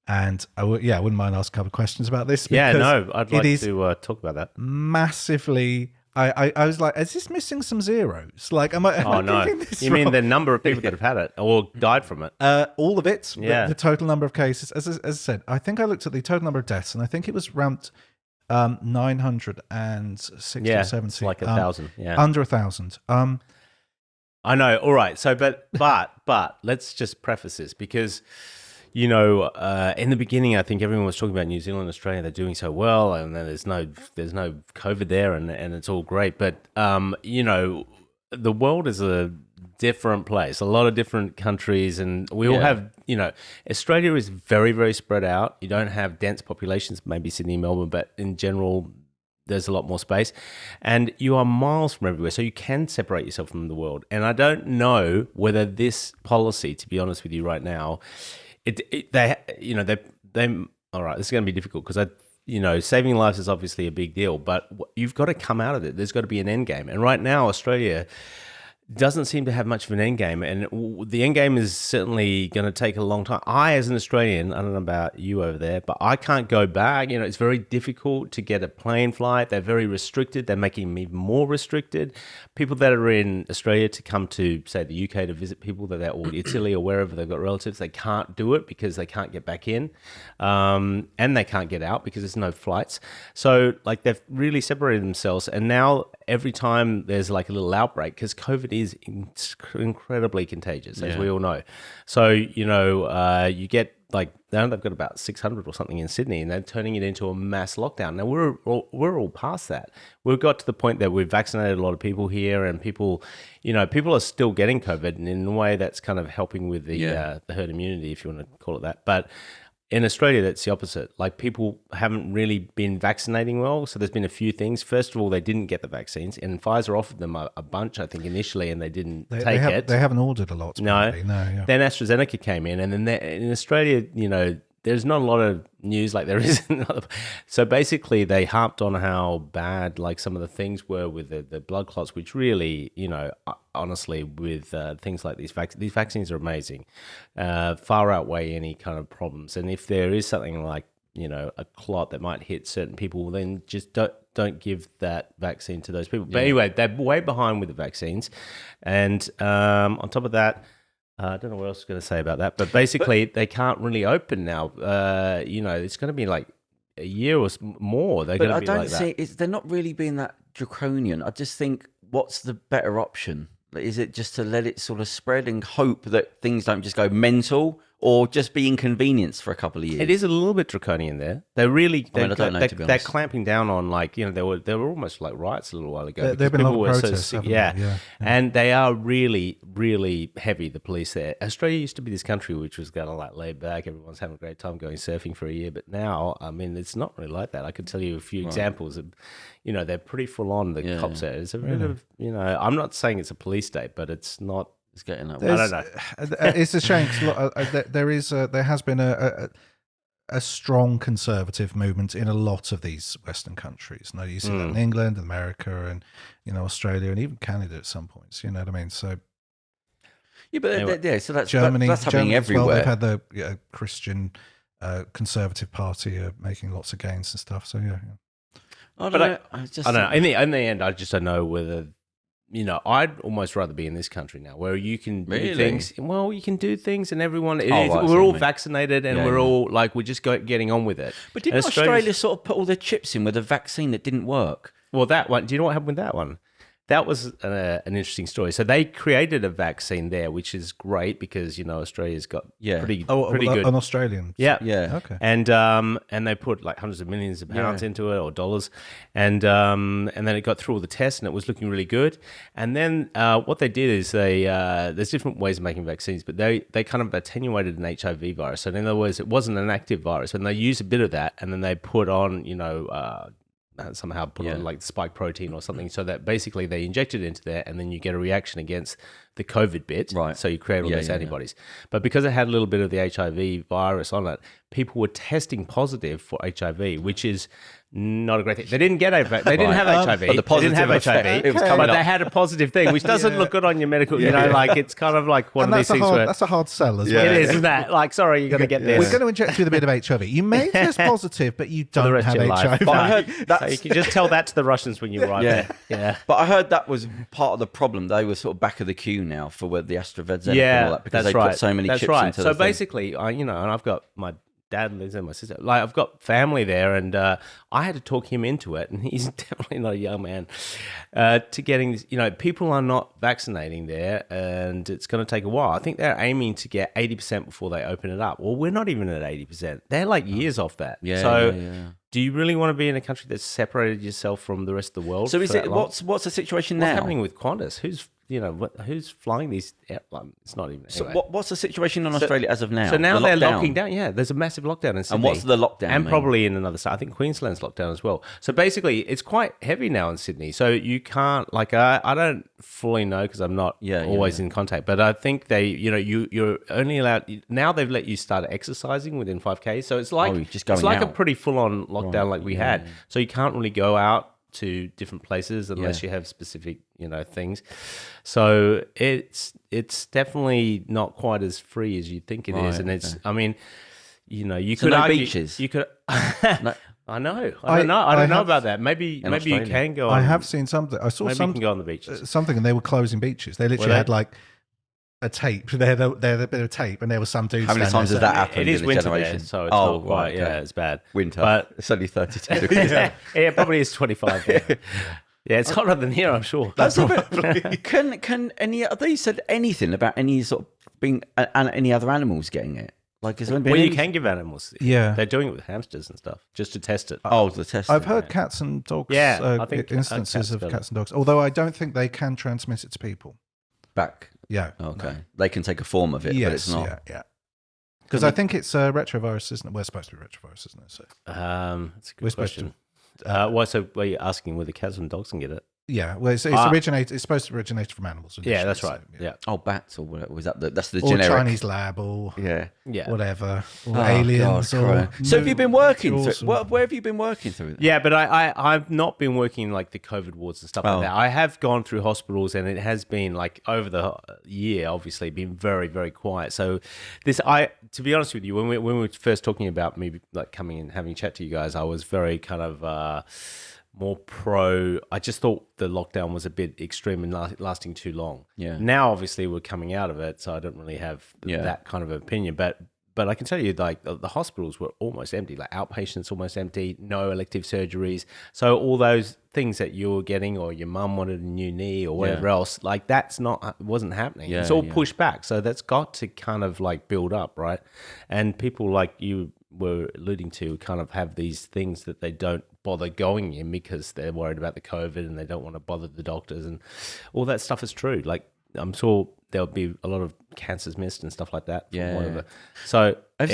And I wouldn't mind asking a couple of questions about this. Yeah, no, I'd like to talk about that. Massively. I was like, is this missing some zeros? Like, am I getting this You wrong? mean the number of people that have had it or died from it? All of it. Yeah. The total number of cases. As I said, I think I looked at the total number of deaths, and I think it was around 960 or 70. It's like 1,000. Yeah, under 1,000. I know. All right. So, but let's just preface this because, in the beginning, I think everyone was talking about New Zealand and Australia. They're doing so well, and then there's no COVID there, and it's all great. But the world is a different place. A lot of different countries, and we all have. Australia is very, very spread out. You don't have dense populations, maybe Sydney, Melbourne, but in general, there's a lot more space, and you are miles from everywhere, so you can separate yourself from the world. And I don't know whether this policy, to be honest with you, right now. All right, this is going to be difficult because saving lives is obviously a big deal, but you've got to come out of it. There's got to be an end game. And right now, Australia doesn't seem to have much of an end game, and the end game is certainly going to take a long time. I, as an Australian, I don't know about you over there, but I can't go back. It's very difficult to get a plane flight. They're very restricted. They're making them even more restricted. People that are in Australia to come to, say, the UK to visit people that or Italy or wherever they've got relatives, they can't do it because they can't get back in, and they can't get out because there's no flights. So, like, they've really separated themselves, and now every time there's like a little outbreak, because COVID is incredibly contagious, as we all know. So, you get like, now they've got about 600 or something in Sydney, and they're turning it into a mass lockdown. Now we're all past that. We've got to the point that we've vaccinated a lot of people here, and people are still getting COVID, and in a way that's kind of helping with the herd immunity, if you want to call it that. But in Australia, that's the opposite. Like, people haven't really been vaccinating well. So there's been a few things. First of all, they didn't get the vaccines, and Pfizer offered them a bunch, I think, initially, and they didn't take it. They haven't ordered a lot. No. Then AstraZeneca came in, and then in Australia, there's not a lot of news like there is in other. So basically, they harped on how bad like some of the things were with the blood clots, which really, honestly, with things like these vaccines are amazing, far outweigh any kind of problems. And if there is something like a clot that might hit certain people, then just don't give that vaccine to those people. But anyway, they're way behind with the vaccines, and on top of that. I don't know what else I was going to say about that, but basically they can't really open now. It's going to be like a year or more. They're going to be like that. But I don't see, they're not really being that draconian. I just think, what's the better option? Is it just to let it sort of spread and hope that things don't just go mental, or just be inconvenienced for a couple of years? It is a little bit draconian there. They're really, I don't know, to be honest. They're clamping down on, like, there were almost like riots a little while ago. There have been a lot of protests, yeah. And they are really, really heavy, the police there. Australia used to be this country which was kind of like laid back. Everyone's having a great time going surfing for a year. But now, I mean, it's not really like that. I could tell you a few examples of, they're pretty full on, the cops there. It's a bit of, I'm not saying it's a police state, but it's not. It's getting that way. I don't know. It's a shame. There has been a strong conservative movement in a lot of these Western countries. Now, you see that in England, America, and Australia, and even Canada at some points. You know what I mean? So so that's Germany. That's happening everywhere. Well, they've had the Christian Conservative Party making lots of gains and stuff. So I don't know. I don't know. In the end, I just don't know whether. I'd almost rather be in this country now, where you can do things. Well, you can do things, and everyone. We're all vaccinated, and we're all like, we're just getting on with it. But didn't Australia sort of put all their chips in with a vaccine that didn't work? Well, that one. Do you know what happened with that one? That was an interesting story. So they created a vaccine there, which is great because Australia's got pretty good. An Australian, yeah, okay, and they put like hundreds of millions of pounds into it, or dollars, and then it got through all the tests and it was looking really good. And then what they did is there's different ways of making vaccines, but they kind of attenuated an HIV virus. So in other words, it wasn't an active virus, and they used a bit of that, and then they put on somehow put on like spike protein or something, so that basically they inject it into there, and then you get a reaction against the COVID bit. Right. So you create all these antibodies. But because it had a little bit of the HIV virus on it, people were testing positive for HIV, which is not a great thing. They didn't get HIV. They didn't have HIV. But the positive they didn't have HIV. it was coming but up. they had a positive thing, which doesn't look good on your medical. Like it's kind of like one of these things where that's a hard sell as well. It is, isn't that? Like, sorry, you're going to get this. We're going to inject you with a bit of HIV. You may test positive, but you don't have HIV. But I heard so you can just tell that to the Russians when you arrive there. Yeah. But I heard that was part of the problem. They were sort of back of the queue now for the AstraZeneca and all that, because they put so many chips into So basically, and I've got my dad lives there, my sister. Like, I've got family there, and I had to talk him into it, and he's definitely not a young man, to getting this. People are not vaccinating there, and it's going to take a while. I think they're aiming to get 80% before they open it up. Well, we're not even at 80%. They're like years off that. Do you really want to be in a country that's separated yourself from the rest of the world? So is it what's the situation now? What's happening with Qantas? Who's flying these? It's not even. So what's the situation in Australia as of now? So now they're locking down. Yeah, there's a massive lockdown in Sydney. And what's the lockdown? And probably in another state. I think Queensland's locked down as well. So basically, it's quite heavy now in Sydney. So you can't, like, I don't fully know because I'm not always in contact. But I think you're only allowed now. They've let you start exercising within 5K. So it's like a pretty full on lockdown like we had. So you can't really go out to different places unless you have specific, things. So it's definitely not quite as free as you think it is, and it's. I mean, you could argue beaches. You could. No. I know. I don't know about that. Maybe you can go. I have seen something. I saw maybe you can go on the beaches. Something, and they were closing beaches. They literally had like a tape. They had a bit of tape, and there was some dude. How many times has that happened? It is in winter generation? there, so it's not quite. Yeah, it's bad. Winter, but it's only 32 degrees. yeah, it probably is 25 there. Yeah, it's hotter than here, I'm sure. That's can any? Have they said anything about any sort of being any other animals getting it? Like, is there you can give animals. Yeah, they're doing it with hamsters and stuff just to test it. Oh, the test. I've heard cats and dogs. Yeah, I think instances of cats and dogs. Although I don't think they can transmit it to people. Back. Yeah. Okay. No. They can take a form of it, but it's not. Yeah. Because I think it's a retrovirus, isn't it? We're supposed to be retrovirus, isn't it? So. That's a good question. So were you asking whether cats and dogs can get it? Yeah, well, it's originated. It's supposed to originate from animals. Yeah, that's right. So, yeah. Oh, bats or whatever. Was that that's the or generic Chinese lab or whatever or aliens? So have you been working through? Where have you been working through? Yeah, but I've not been working like the COVID wards and stuff like that. I have gone through hospitals, and it has been like over the year, obviously, been very, very quiet. So to be honest with you, when we were first talking about me like coming and having a chat to you guys, I was very kind of. More pro. I just thought the lockdown was a bit extreme and lasting too long. Yeah. Now, obviously, we're coming out of it, so I don't really have that kind of opinion. But I can tell you, like the hospitals were almost empty. Like outpatients almost empty. No elective surgeries. So all those things that you were getting, or your mum wanted a new knee, or whatever else, like wasn't happening. It's all pushed back. So that's got to kind of like build up, right? And people like you were alluding to kind of have these things that they don't bother going in because they're worried about the COVID and they don't want to bother the doctors, and all that stuff is true. Like I'm sure there'll be a lot of cancers missed and stuff like that. Whatever. So but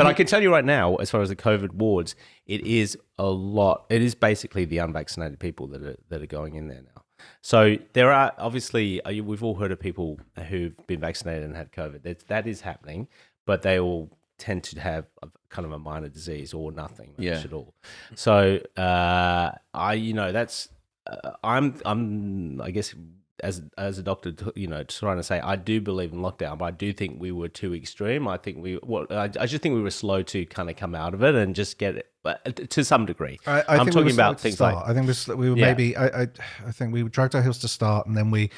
I can tell you right now, as far as the COVID wards, it is a lot. It is basically the unvaccinated people that are going in there now. So there are obviously we've all heard of people who've been vaccinated and had COVID. That is happening, but they all tend to have kind of a minor disease or nothing at all. So that's I'm I guess as a doctor, trying to say I do believe in lockdown, but I do think we were too extreme. I think I just think we were slow to kind of come out of it and just get it to some degree. I'm talking about things like I think we were maybe I think we dragged our heels to start, and then we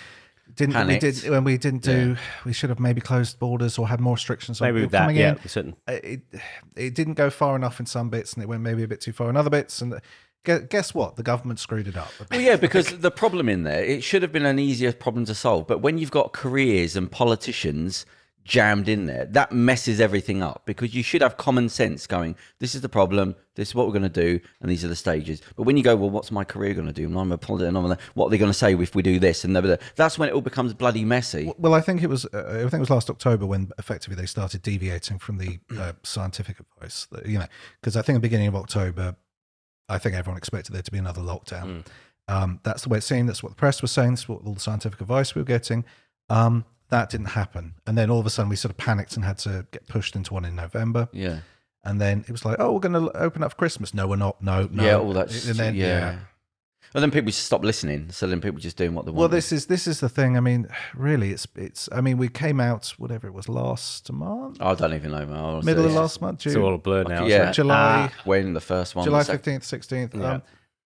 didn't. Panicked. We didn't do. We should have maybe closed borders or had more restrictions. Maybe with that, coming in. Certain. It didn't go far enough in some bits, and it went maybe a bit too far in other bits. And guess what? The government screwed it up. Well, yeah, because the problem in there, it should have been an easier problem to solve. But when you've got careers and politicians jammed in there, that messes everything up, because you should have common sense going, this is the problem, this is what we're going to do, and these are the stages. But when you go, well, what's my career going to do? I'm a politician, what are they going to say if we do this? And that's when it all becomes bloody messy. Well, I think it was last October when effectively they started deviating from the scientific advice, because I think at the beginning of October, I think everyone expected there to be another lockdown. That's the way it seemed. That's what the press was saying. That's what all the scientific advice we were getting. That didn't happen. And then all of a sudden we sort of panicked and had to get pushed into one in November. Yeah. And then it was like, we're going to open up for Christmas. No, we're not. No. Yeah, all that. And then, And then people just stopped listening. So then people just doing what they want. Well, this is the thing. I mean, really, it's. I mean, we came out, whatever it was, last month. I don't even know, man. Middle of last month, June. It's all a blur now. Yeah. July. When the first one? July 15th, 16th. Yeah.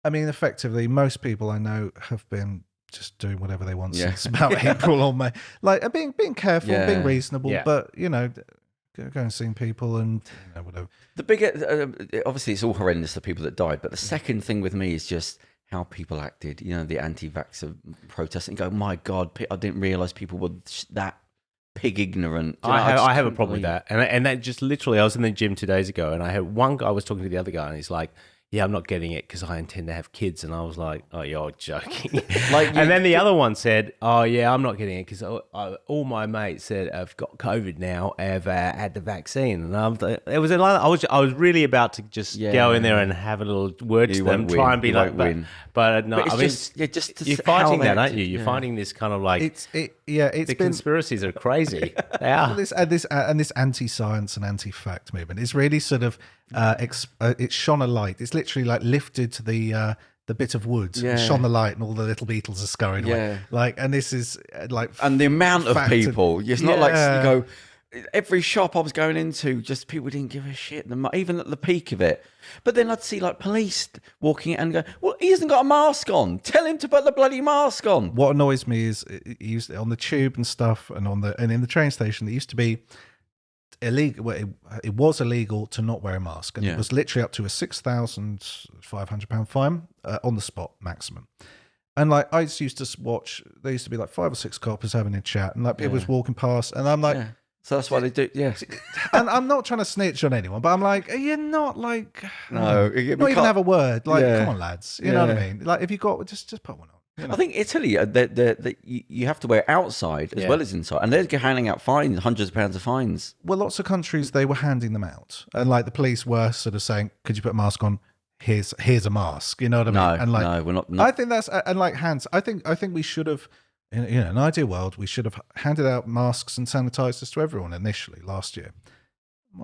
I mean, effectively, most people I know have been just doing whatever they want since about April or May. Like being careful, being reasonable, but go and see people and whatever. The bigger, obviously, it's all horrendous, the people that died. But the second thing with me is just how people acted. The anti-vaxxer protests, and go, my God, I didn't realise people were that pig ignorant. I have a problem with that, and that just literally, I was in the gym 2 days ago, and I had one guy was talking to the other guy, and he's like, yeah, I'm not getting it because I intend to have kids. And I was like, oh, you're joking. And then the other one said, oh, yeah, I'm not getting it because all my mates said I've got COVID now, have had the vaccine. And I was really about to just go in there and have a little word to them, try and be like, but no, I mean, you're fighting that, aren't you? You're fighting this kind of like, the conspiracies are crazy. They are. This anti-science and anti-fact movement is really sort of, it's shone a light. It's literally like lifted the the bit of wood, and shone the light, and all the little beetles are scurrying away. Like, and this is like, and the amount of people. It's not like you go. Every shop I was going into, just people didn't give a shit, even at the peak of it. But then I'd see like police walking in and go, well, he hasn't got a mask on. Tell him to put the bloody mask on. What annoys me is on the tube and stuff, and in the train station, it used to be illegal. Well, it was illegal to not wear a mask, and it was literally up to a £6,500 fine on the spot maximum. And like I used to watch, there used to be like 5 or 6 coppers having a chat, and like people was walking past, and I'm like. So that's why they do, And I'm not trying to snitch on anyone, but I'm like, you're not like, not even have a word. Like, come on, lads. You know what I mean? like, if you got, just put one on. You know? I think Italy, you have to wear outside as well as inside, and they're handing out fines, hundreds of pounds of fines. Well, lots of countries, they were handing them out, and like the police were sort of saying, "Could you put a mask on? Here's a mask." You know what I mean? And like, no, we're not. I think that's and like hands. I think we should have. In an ideal world, we should have handed out masks and sanitizers to everyone initially last year.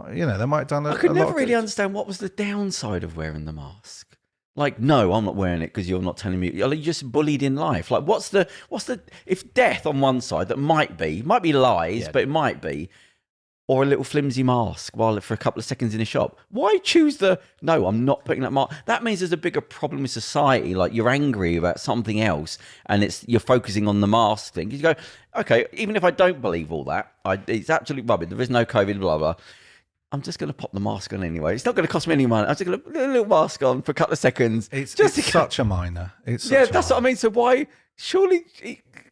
They might have done. I could never really understand what was the downside of wearing the mask. Like, no, I'm not wearing it because you're not telling me. You're just bullied in life. Like, what's the if death on one side that might be lies, but it might be, or a little flimsy mask for a couple of seconds in a shop. Why choose no, I'm not putting that mask. That means there's a bigger problem with society. Like, you're angry about something else, and you're focusing on the mask thing. You go, okay, even if I don't believe all that, it's absolutely rubbish. There is no COVID, blah, blah. I'm just going to pop the mask on anyway. It's not going to cost me any money. I'm just going to put a little mask on for a couple of seconds. It's such a minor. That's what I mean. So why, surely...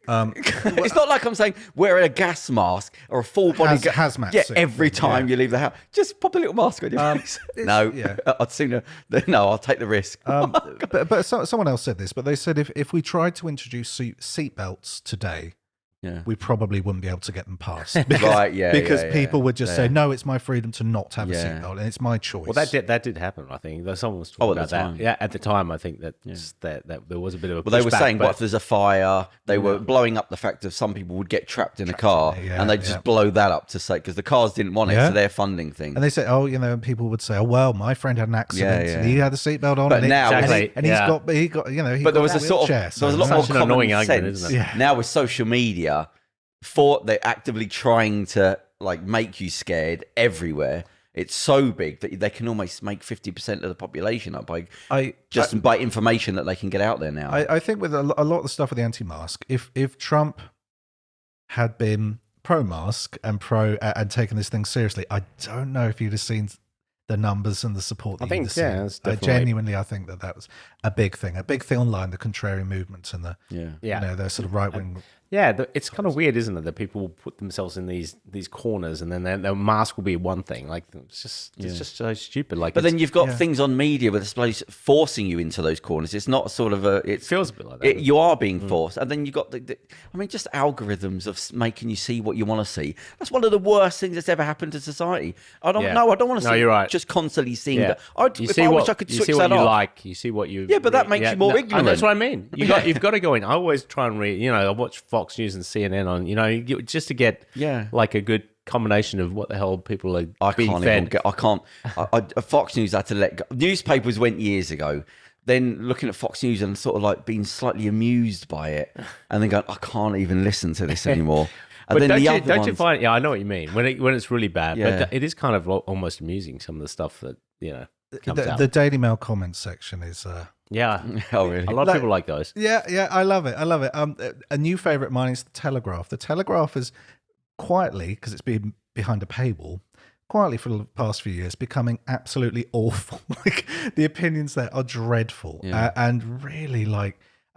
it's not like I'm saying wear a gas mask or a full body hazmat every time you leave the house. Just pop a little mask on your face. No, I'd sooner. No, I'll take the risk. But someone else said this. But they said if we tried to introduce seatbelts today, we probably wouldn't be able to get them passed. Because people would just say, no, it's my freedom to not have a seatbelt, and it's my choice. Well, that did happen, I think. Someone was talking about that. Yeah, at the time, I think that there was a bit of a pushback. They were saying, what if there's a fire? They were blowing up the fact that some people would get trapped in a car, and they'd just blow that up to say, because the cars didn't want it, so they're funding things. And they say, and people would say, oh, well, my friend had an accident, and he had a seatbelt on, but now, he got, but there was a sort of, there was a lot more common sense. Isn't it? Now with social media, they're actively trying to like make you scared everywhere. It's so big that they can almost make 50% of the population up by information that they can get out there now. I think with a lot of the stuff with the anti-mask, if Trump had been pro-mask and taken this thing seriously, I don't know if you'd have seen the numbers and the support. I think, genuinely, I think that was a big thing online. The contrarian movements and the sort of right wing. It's kind of weird, isn't it, that people put themselves in these corners, and then their mask will be one thing. Like, it's just so stupid. Like, but then you've got things on media where it's forcing you into those corners. It's not sort of it feels a bit like that. You are being forced, and then you've got just algorithms of making you see what you want to see. That's one of the worst things that's ever happened to society. I don't want to see. You're right. Just constantly seeing that. You see what you like. You see what you. Yeah, but that makes you more ignorant. That's what I mean. You've got to go in. I always try and read. I watch Fox News and CNN on. Just to get like a good combination of what the hell people are being fed. Fox News had to let go. Newspapers went years ago. Then looking at Fox News and sort of like being slightly amused by it, and then going, I can't even listen to this anymore. And but then don't you find? Yeah, I know what you mean. When it's really bad, but it is kind of almost amusing. Some of the stuff that comes out. The Daily Mail comments section is. Yeah. Oh, really? A lot of people like those. Yeah, I love it. A new favourite of mine is the Telegraph. The Telegraph is quietly, because it's been behind a paywall, quietly for the past few years, becoming absolutely awful. Like, the opinions there are dreadful. And really,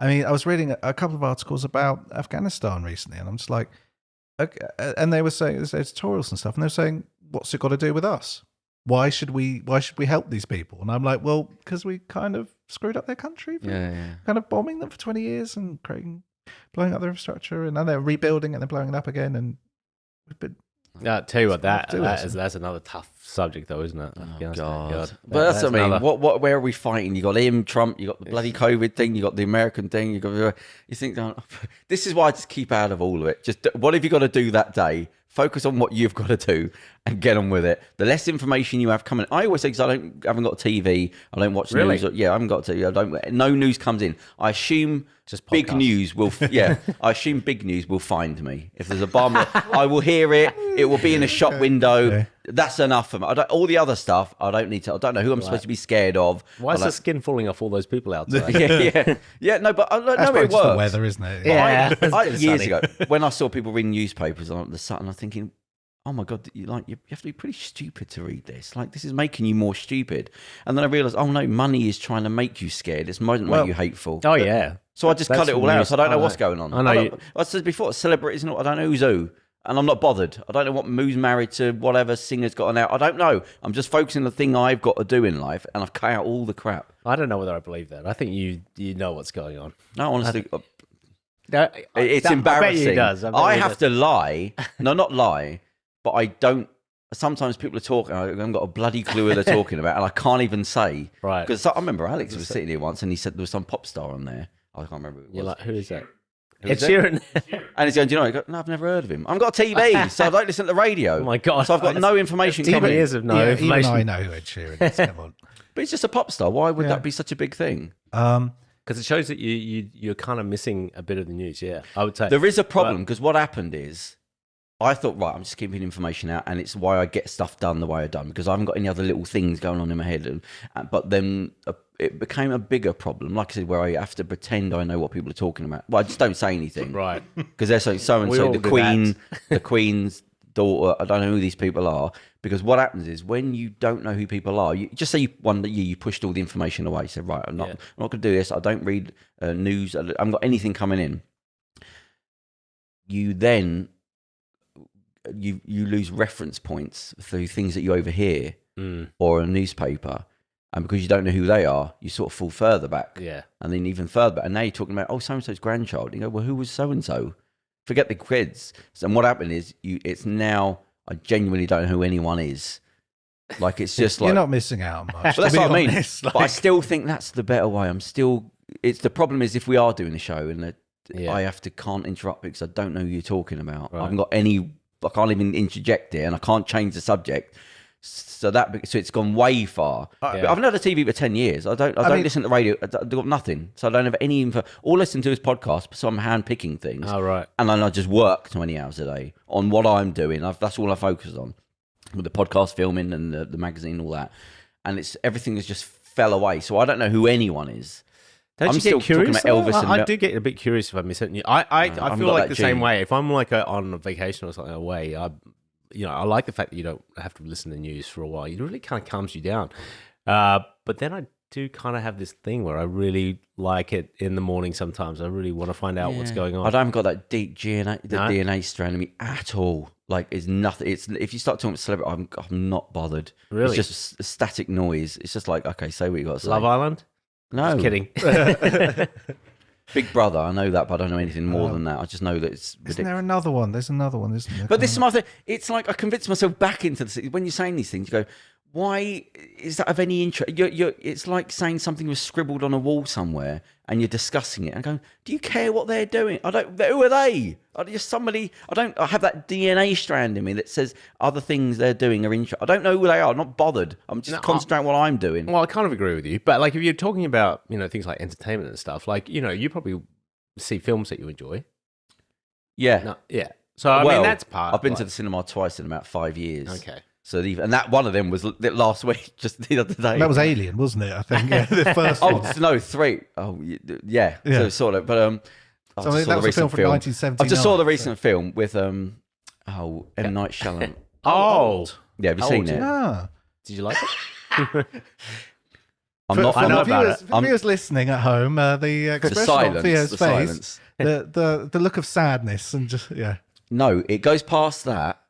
I was reading a couple of articles about Afghanistan recently, and I'm just like, okay, and they were saying, there's editorials and stuff, and they're saying, what's it got to do with us? Why should we help these people? And I'm like, well, because we kind of screwed up their country, kind of bombing them for 20 years and blowing up their infrastructure, and then they're rebuilding and then blowing it up again. And we've been. I'll tell you what, that's another tough subject, though, isn't it? Oh, God. But that's what I mean. Where are we fighting? You got him, Trump. You got the bloody COVID thing. You got the American thing. You think, this is why I just keep out of all of it. Just what have you got to do that day? Focus on what you've got to do, and get on with it. The less information you have coming, I always say, because I haven't got a TV, I don't watch news. Yeah, I haven't got TV. No news comes in. I assume just big news will. I assume big news will find me. If there's a bomb, I will hear it. It will be in a shop window. Yeah. That's enough for me. All the other stuff, I don't need to. I don't know who I'm supposed to be scared of. Why is the skin falling off all those people outside? yeah. No, but no, it works. The weather, isn't it? Yeah. Years ago, when I saw people reading newspapers on the Sun, I'm thinking, oh my God, you have to be pretty stupid to read this. Like, this is making you more stupid. And then I realised, oh no, money is trying to make you scared. It's might make you hateful. Oh yeah. So I just cut it all out. So I don't know what's going on. I said before, celebrities, I don't know who's who. And I'm not bothered. I don't know who's married to whatever singer's got an out. I don't know. I'm just focusing on the thing I've got to do in life, and I've cut out all the crap. I don't know whether I believe that. I think you know what's going on. No, honestly, it's embarrassing. I bet you does. I have to lie. No, not lie. But I don't. Sometimes people are talking. I haven't got a bloody clue what they're talking about, and I can't even say. Right. Because I remember Alex was sitting here once, and he said there was some pop star on there. I can't remember who it was. You're like, who is that? Ed Sheeran. And he's going, do you know? I go, no, I've never heard of him. I've got a TV, so I don't listen to the radio. Oh my God. So I've got no information coming in. Years of no information. Even I know who Ed Sheeran is. Come on. But he's just a pop star. Why would that be such a big thing? Because it shows that you're kind of missing a bit of the news. Yeah, I would say there is a problem, because what happened is, I thought, right, I'm just keeping information out, and it's why I get stuff done the way I've done, because I haven't got any other little things going on in my head. But then it became a bigger problem, like I said, where I have to pretend I know what people are talking about. Well, I just don't say anything, right? Because they're saying so and so, the Queen's daughter. I don't know who these people are, because what happens is, when you don't know who people are, you just say you pushed all the information away. You said, right, I'm not going to do this. I don't read news. I haven't got anything coming in. You then. You lose reference points through things that you overhear or a newspaper, and because you don't know who they are, you sort of fall further back. Yeah, and then even further back. And now you're talking about so and so's grandchild. You go, well, who was so and so? Forget the kids. And what happened is, it's now I genuinely don't know who anyone is. Like, it's just like you're not missing out on much. But that's what I mean. But I still think that's the better way. It's the problem is, if we are doing the show and I can't interrupt because I don't know who you're talking about. Right. I haven't got any. I can't even interject it, and I can't change the subject. So it's gone way far. I've not had a TV for 10 years. I don't listen to the radio. I've got nothing. So I don't have any info. All I listen to is podcasts, so I'm hand picking things. Oh, right. And then I just work 20 hours a day on what I'm doing. That's all I focus on, with the podcast filming and the magazine and all that. And everything has just fell away. So I don't know who anyone is. Don't I'm you still get curious? talking about Elvis. I do get a bit curious if I miss it. I feel like the same way. If I'm like on a vacation or something away, I like the fact that you don't have to listen to the news for a while. It really kind of calms you down. But then I do kind of have this thing where I really like it in the morning. Sometimes I really want to find out what's going on. I haven't got that deep DNA strand in me at all. Like, it's nothing. If you start talking about celebrity, I'm not bothered. Really, it's just a static noise. It's just like, okay, say what you got to say. Love Island. No. Just kidding. Big Brother, I know that, but I don't know anything more than that. I just know that it's ridiculous. Isn't there another one? There's another one, isn't there? But this is my thing. It's like I convinced myself back into the... When you're saying these things, you go, why is that of any interest? It's like saying something was scribbled on a wall somewhere and you're discussing it and going, do you care what they're doing? Who are they? I have that DNA strand in me that says other things they're doing are interesting. I don't know who they are. I'm not bothered. I'm just concentrating on what I'm doing. Well, I kind of agree with you. But like, if you're talking about, things like entertainment and stuff, like, you probably see films that you enjoy. Yeah. No, yeah. So, I mean, that's part. I've been to the cinema twice in about 5 years. Okay. So and that one of them was last week, just the other day. That was Alien, wasn't it? I think the first one. No, 3. Oh, yeah. So sort of, but that was a film from 1979. I just saw the recent film with M. Night Shyamalan. Oh, yeah. Have you seen it? Yeah. Did you like it? I'm not. I know about it. For viewers listening at home, the expression on Theo's face, the look of sadness, and just No, it goes past that.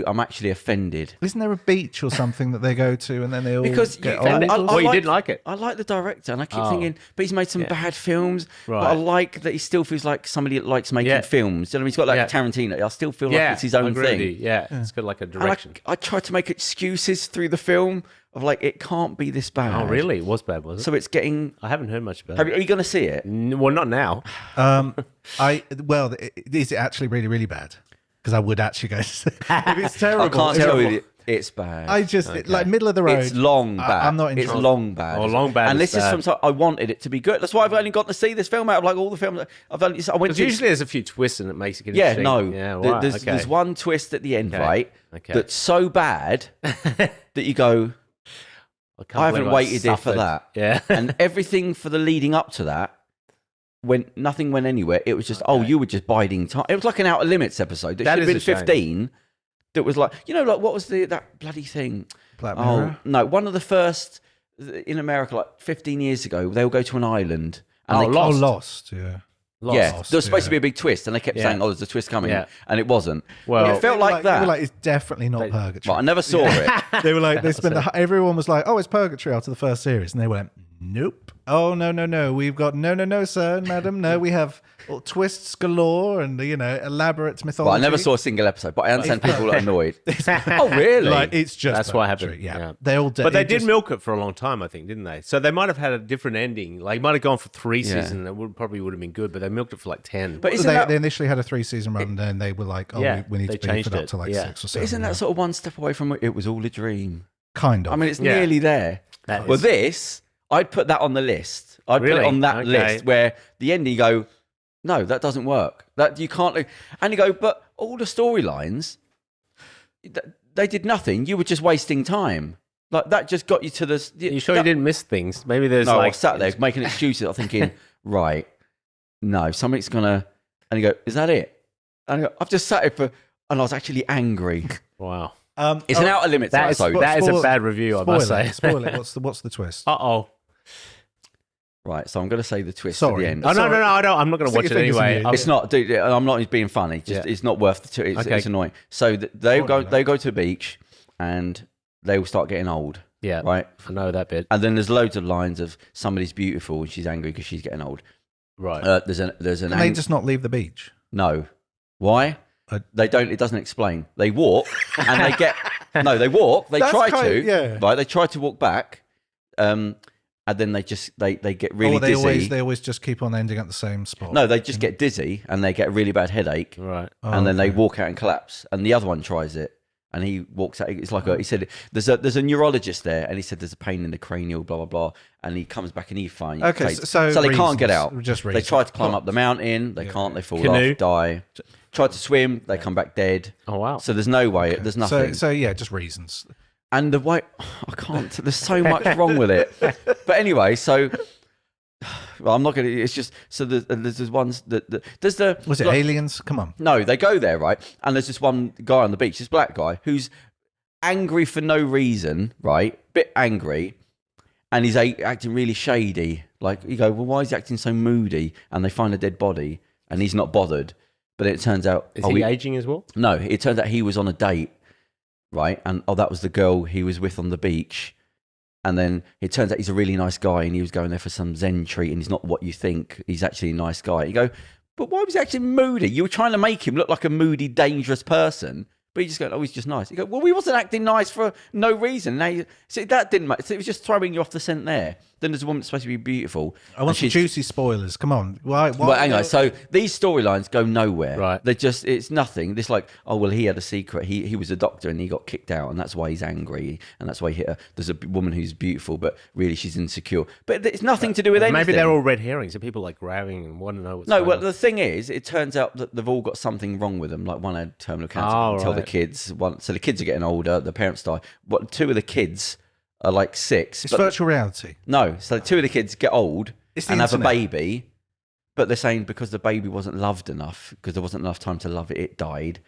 I'm actually offended. Isn't there a beach or something that they go to and then they all you didn't like it? I like the director, and I keep thinking, but he's made some bad films. Right. But I like that he still feels like somebody that likes making films. You know what I mean? He's got like Tarantino. I still feel like it's his own thing. Yeah, it's got like a direction. I try to make excuses through the film of like, it can't be this bad. Oh, really? It was bad, was it? So it's getting... I haven't heard much about it. Are you going to see it? Well, not now. Is it actually really, really bad? because I would actually go to see it. If it's terrible, I can't tell you. It's bad. I just like middle of the road. It's long bad. I'm not interested. It's long bad. Oh, long bad. And this bad. is from. I wanted it to be good. That's why I've only got to see this film out of like all the films. I went. Because usually there's a few twists and it makes it interesting. Yeah, right, there's one twist at the end, right? Okay. That's so bad that you go. I haven't waited there for that. Yeah. And everything for the leading up to that. Nothing went anywhere. It was just, you were just biding time. It was like an Outer Limits episode. That should have been 15. That was like, like, what was that bloody thing? Black Mirror? No, one of the first in America, like 15 years ago, they will go to an island. And Lost, yeah. There was supposed to be a big twist, and they kept saying, there's a twist coming, and it wasn't. Well, it felt like that. They were like, it's definitely not purgatory. But I never saw it. They were like, everyone was like, it's purgatory after the first series. And they went, nope. Oh, no. We've got, no, sir, madam. No, we have twists galore and, elaborate mythology. But I never saw a single episode, but I understand people are annoyed. Oh, really? Like, it's just that's what happened. Yeah. They all did. But they did milk it for a long time, I think, didn't they? So they might have had a different ending. Like, might have gone for 3 seasons and it probably would have been good, but they milked it for like 10. But they initially had a 3-season run and then they were like, we need to beef it up to like 6 or 7. But isn't that sort of one step away from it was all a dream? Kind of. I mean, it's nearly there. Well, this, I'd put that on the list. I'd put it on that list where the ending, you go, no, that doesn't work. That you can't. And you go, but all the storylines, they did nothing. You were just wasting time. Like that just got you to the. You sure you didn't miss things? Maybe there's I sat there making excuses. I'm thinking, right, no, something's gonna. And you go, is that it? And I go, I've just sat here and I was actually angry. Wow. It's an Outer Limits episode. That is a bad review, I must say. Spoil it. What's the twist? Uh-oh. Right, so I'm going to say the twist at the end. Oh, no, I don't. I'm not going to watch it anyway. It's not, dude, I'm not being funny. It's not worth the it's annoying. So they go to the beach and they will start getting old. Yeah. Right? I know that bit. And then there's loads of lines of somebody's beautiful and she's angry because she's getting old. Right. Can they just not leave the beach? No. Why? They don't. It doesn't explain. They walk and they get. No, they walk. They try to. Right. They try to walk back. And then they get really dizzy. They always just keep on ending at the same spot. No, they just get dizzy and they get a really bad headache. Right. And then they walk out and collapse. And the other one tries it. And he walks out. It's like he said, there's a neurologist there, and he said there's a pain in the cranial, blah blah blah. And he comes back and he finds. Okay, so they can't get out. Just they try to climb up the mountain. They can't. They fall off, die. Try to swim. They come back dead. Oh wow! So there's no way. There's nothing. So yeah, just reasons. And the way I can't. There's so much wrong with it. But anyway, so. Well, I'm not going to. It's just so there's ones that there's the. Was it aliens? Come on. No, they go there, right? And there's this one guy on the beach, this black guy, who's angry for no reason, right? Bit angry, and he's acting really shady. Like you go, well, why is he acting so moody? And they find a dead body, and he's not bothered. But it turns out, is he aging as well? No, it turns out he was on a date, right? And that was the girl he was with on the beach. And then it turns out he's a really nice guy and he was going there for some Zen treat and he's not what you think. He's actually a nice guy. You go, but why was he acting moody? You were trying to make him look like a moody, dangerous person. But you just go, oh, he's just nice. You go, well, he wasn't acting nice for no reason. Now, see, that didn't matter. So it was just throwing you off the scent there. Then there's a woman that's supposed to be beautiful. I want some juicy spoilers. Come on. Why? But hang on. So these storylines go nowhere. Right. They're just, it's nothing. It's like, oh, well, he had a secret. He was a doctor and he got kicked out and that's why he's angry. And that's why he hit her. There's a woman who's beautiful, but really she's insecure. But it's nothing to do with anything. Maybe they're all red herrings. Are people like grabbing and want to know what's going on? The thing is, it turns out that they've all got something wrong with them. Like one had terminal cancer until the kids, so the kids are getting older, the parents die. Two of the kids are like 6. It's virtual reality. No, so 2 of the kids get old and have a internet. baby, but they're saying because the baby wasn't loved enough, because there wasn't enough time to love it, it died.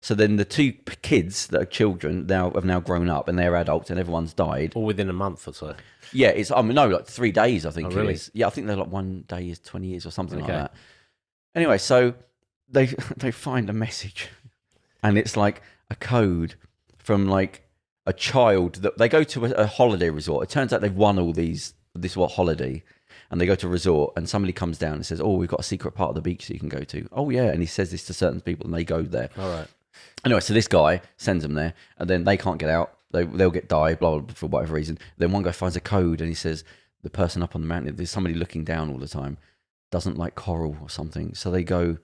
So then the 2 kids that are children have now grown up and they're adults and everyone's died. All within a month or so. Yeah, it's like 3 days I think really? it is. Yeah, I think they're like 1 day is 20 years or something like that. Anyway, so they find a message and it's like a code from like a child that they go to a holiday resort. It turns out they've won all this holiday, and they go to a resort, and somebody comes down and says, "Oh, we've got a secret part of the beach that you can go to." Oh yeah, and he says this to certain people, and they go there. All right. Anyway, so this guy sends them there, and then they can't get out. They'll get died, blah, blah, blah, for whatever reason. Then one guy finds a code, and he says the person up on the mountain, there's somebody looking down all the time, doesn't like coral or something. So they go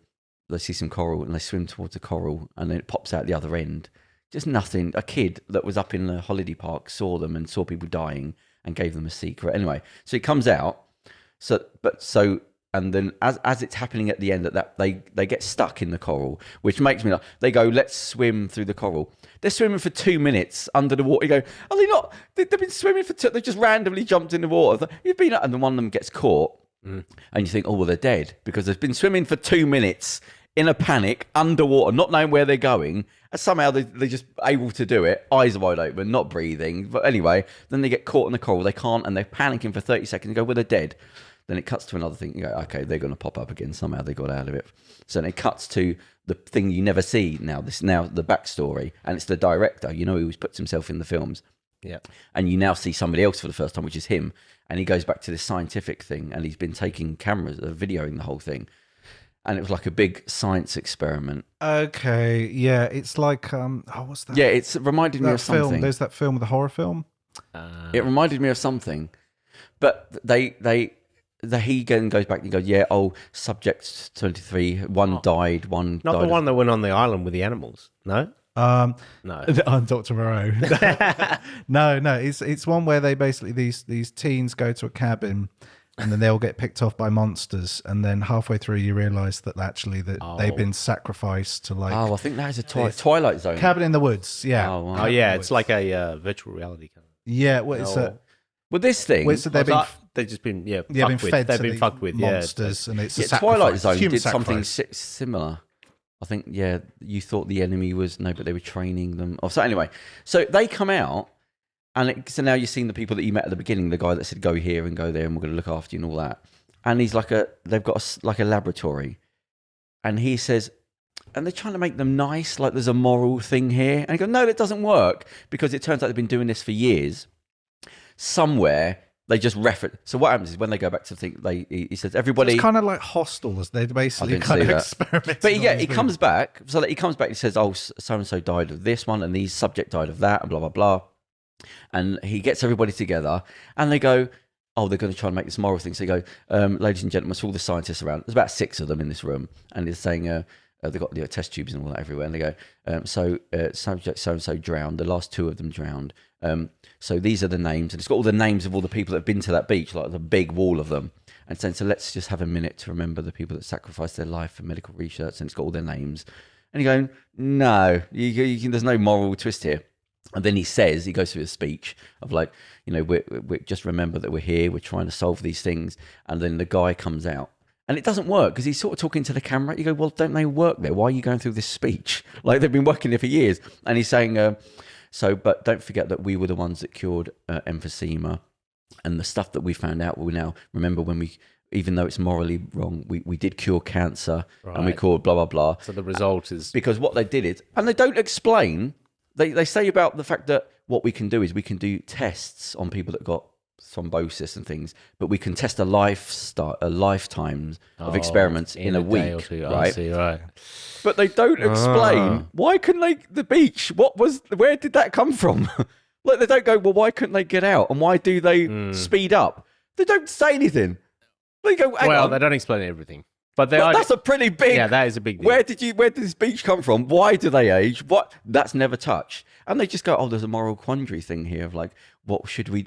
they see some coral and they swim towards the coral and then it pops out the other end. Just nothing. A kid that was up in the holiday park saw them and saw people dying and gave them a secret. Anyway, so it comes out. And then as it's happening at the end, that they get stuck in the coral, which makes me like, they go, let's swim through the coral. They're swimming for 2 minutes under the water. You go, are they not? They've been swimming for they just randomly jumped in the water. You've been, and then one of them gets caught, and you think, oh well, they're dead because they've been swimming for 2 minutes in a panic underwater, not knowing where they're going. And somehow they're just able to do it, eyes wide open, not breathing. But anyway, then they get caught in the coral. They can't, and they're panicking for 30 seconds. You go, well, they're dead. Then it cuts to another thing. You go, okay, they're going to pop up again. Somehow they got out of it. So then it cuts to the thing you never see now. This now the backstory, and it's the director. You know, he always puts himself in the films. Yeah. And you now see somebody else for the first time, which is him. And he goes back to this scientific thing, and he's been taking cameras, videoing the whole thing. And it was like a big science experiment. Okay, yeah, it's like what's that? Yeah, it's reminded me of something. There's that film, the horror film. It reminded me of something, but he again goes back and goes, yeah, subject 23, one died, one not died. The one that went on the island with the animals, no? No, no, on Dr. Moreau. no, it's one where they basically these teens go to a cabin. And then they all get picked off by monsters, and then halfway through you realise that actually they've been sacrificed to like. Oh, I think that is a Twilight Zone. Cabin in the Woods, yeah. Oh, wow. Yeah, it's like a virtual reality kind of. Yeah, well, it's this thing. Well, they've just been fed they've been fucked with monsters, and it's a Twilight Zone did sacrifice. something similar. I think you thought the enemy was but they were training them. So anyway, so they come out. And so now you've seen the people that you met at the beginning, the guy that said, go here and go there and we're going to look after you and all that. And he's they've got a laboratory. And he says, and they're trying to make them nice, like there's a moral thing here. And he goes, no, that doesn't work because it turns out they've been doing this for years. Somewhere they just reference. So what happens is when they go back to think, he says, everybody. So it's kind of like Hostel, as they basically kind of experiment. But he comes back. So he comes back and says, oh, so-and-so died of this one and these subject died of that and blah, blah, blah. And he gets everybody together and they go, oh, they're going to try and make this moral thing. So they go, ladies and gentlemen, it's all the scientists around. There's about 6 of them in this room. And he's saying, they've got test tubes and all that everywhere. And they go, subject so-and-so drowned. The last 2 of them drowned. So these are the names. And it's got all the names of all the people that have been to that beach, like the big wall of them. And saying, so let's just have a minute to remember the people that sacrificed their life for medical research. And it's got all their names. And you're going, no, there's no moral twist here. And then he goes through a speech of like, we just remember that we're here, we're trying to solve these things. And then the guy comes out and it doesn't work because he's sort of talking to the camera. You go, well, don't they work there? Why are you going through this speech? Like they've been working there for years. And he's saying, but don't forget that we were the ones that cured emphysema and the stuff that we found out. We now remember when even though it's morally wrong, we did cure cancer and we cured blah, blah, blah. So the result is... Because what they did is, and they don't explain... They say about the fact that what we can do is we can do tests on people that got thrombosis and things, but we can test a lifetime of experiments in a week, right? See, right? But they don't explain why couldn't the beach? Where did that come from? Like they don't go, well, why couldn't they get out, and why do they speed up? They don't say anything. They go, they don't explain everything. But that's a pretty big... Yeah, that is a big deal. Where did this beach come from? Why do they age? What? That's never touched. And they just go, oh, there's a moral quandary thing here of like, what should we...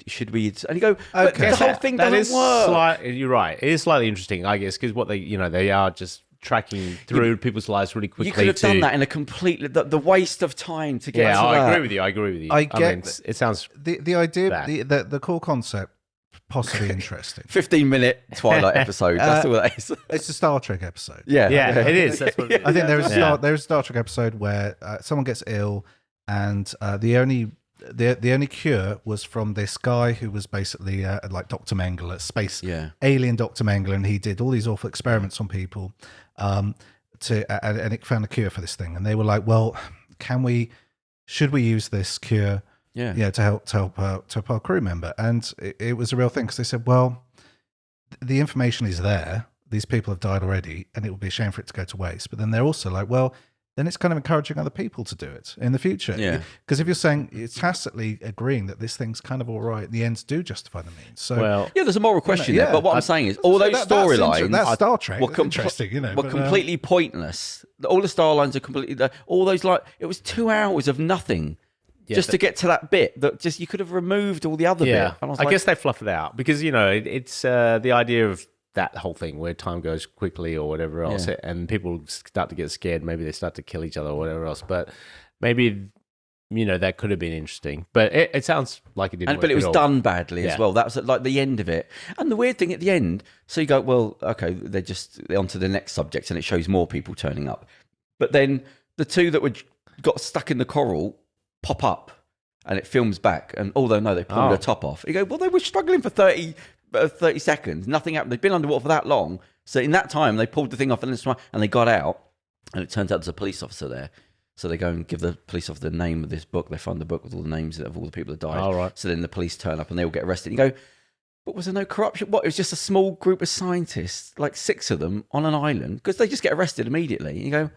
And you go, but the whole thing doesn't work. You're right. It is slightly interesting, I guess, because what they are just tracking through people's lives really quickly. You could have done that in a completely... The waste of time to get to that. I agree with you. I get it sounds... The idea, the core concept, possibly interesting. 15-minute Twilight episode. That's all that is. It's a Star Trek episode. Yeah, it is. That's what it is. I think there's a Star Trek episode where someone gets ill, and the only cure was from this guy who was basically like Dr. Mengele, alien Dr. Mengele, and he did all these awful experiments on people, and it found a cure for this thing. And they were like, well, should we use this cure? Yeah, to help our crew member. And it was a real thing because they said, well, the information is there. These people have died already, and it would be a shame for it to go to waste. But then they're also like, well, then it's kind of encouraging other people to do it in the future. Yeah. Because if you're saying it's tacitly agreeing that this thing's kind of all right, the ends do justify the means. So there's a moral question there. But what I'm saying is, all those storylines, that's Star Trek. Were interesting, were completely pointless. All the storylines are completely. All those it was 2 hours of nothing. Just to get to that bit that just you could have removed all the other bit. And I guess they fluff it out because it's the idea of that whole thing where time goes quickly or whatever else, and people start to get scared. Maybe they start to kill each other or whatever else. But maybe that could have been interesting. But it sounds like it didn't. But it was done badly as well. That was like the end of it. And the weird thing at the end, so you go, well, okay, they're on to the next subject, and it shows more people turning up. But then the two that got stuck in the coral pop up, and it films back. And although they pulled their top off, you go, well, they were struggling for 30 seconds. Nothing happened. They've been underwater for that long. So in that time, they pulled the thing off and they got out. And it turns out there's a police officer there. So they go and give the police officer the name of this book. They find the book with all the names of all the people that died. Oh, right. So then the police turn up and they all get arrested. You go, but was there no corruption? What? It was just a small group of scientists, like 6 of them on an island, because they just get arrested immediately. And you go,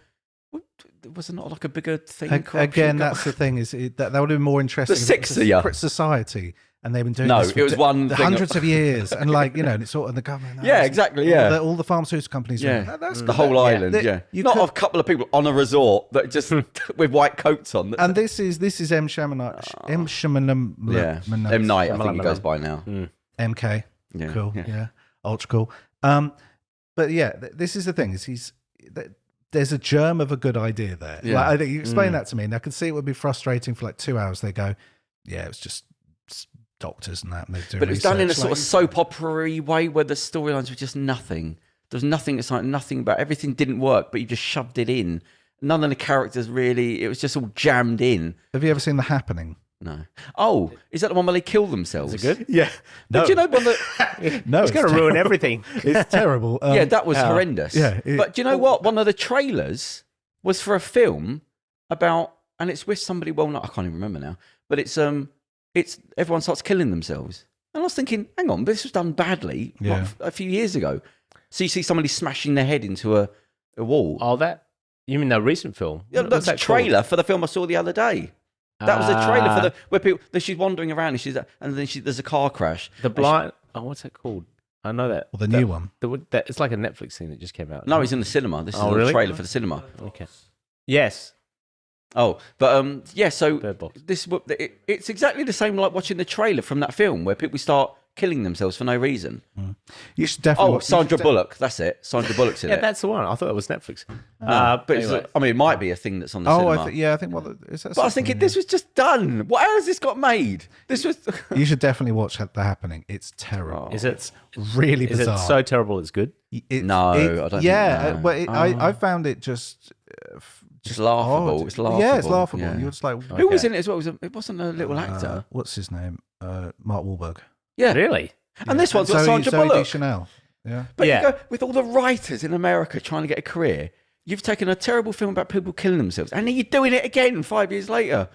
was it not like a bigger thing? Again, that's the thing, is that would have been more interesting. The 6 of you. Separate society. And they've been doing no, this for it was one thing hundreds of years, and and it's sort of the government. Exactly. All the pharmaceutical companies. That's the whole island. Not a couple of people on a resort that just with white coats on. And this is M. Shamanite. M. Night, I think he goes by now. MK. Yeah. Cool. Yeah. Ultra cool. But this is the thing. There's a germ of a good idea there. Yeah. I think you explain that to me, and I can see it would be frustrating for 2 hours. They go, it was just doctors and that. And but it was done in a sort of soap opera-y way where the storylines were just nothing. There was nothing. It's like nothing about everything didn't work, but you just shoved it in. None of the characters really. It was just all jammed in. Have you ever seen The Happening? No. Oh, is that the one where they kill themselves? Is it good? Yeah. But do you know when no, it's going to ruin everything. It's terrible. That was horrendous. Yeah. But do you know what? One of the trailers was for a film about, and it's with somebody well known. I can't even remember now. But it's everyone starts killing themselves. And I was thinking, hang on, this was done badly a few years ago. So you see somebody smashing their head into a wall. Oh, you mean that recent film? Yeah, that's a trailer for the film I saw the other day. That was a trailer for where people she's wandering around and then there's a car crash. What's that called? I know that. Well, the new one. It's like a Netflix thing that just came out. No, he's in the cinema. This is a trailer for the cinema. Okay. Yes. Oh, but so it's exactly the same like watching the trailer from that film where people start killing themselves for no reason. You should definitely. Sandra Bullock. That's it. Sandra Bullock's in it. Yeah, that's the one. I thought it was Netflix. But anyway. It might be a thing that's on the cinema. I think. Is that? But I was thinking this was just done. How has this got made? This was. You should definitely watch The Happening. It's terrible. Is it really bizarre? Is it so terrible it's good? I don't think. Yeah, but I found it just. Just laughable. It's laughable. Yeah, it's laughable. Yeah. You're just like, who was in it as well? It wasn't a little actor. What's his name? Mark Wahlberg. Yeah, really. And this one's got Sandra Bullock. Chanel. Yeah, but you go with all the writers in America trying to get a career. You've taken a terrible film about people killing themselves, and then you're doing it again 5 years later.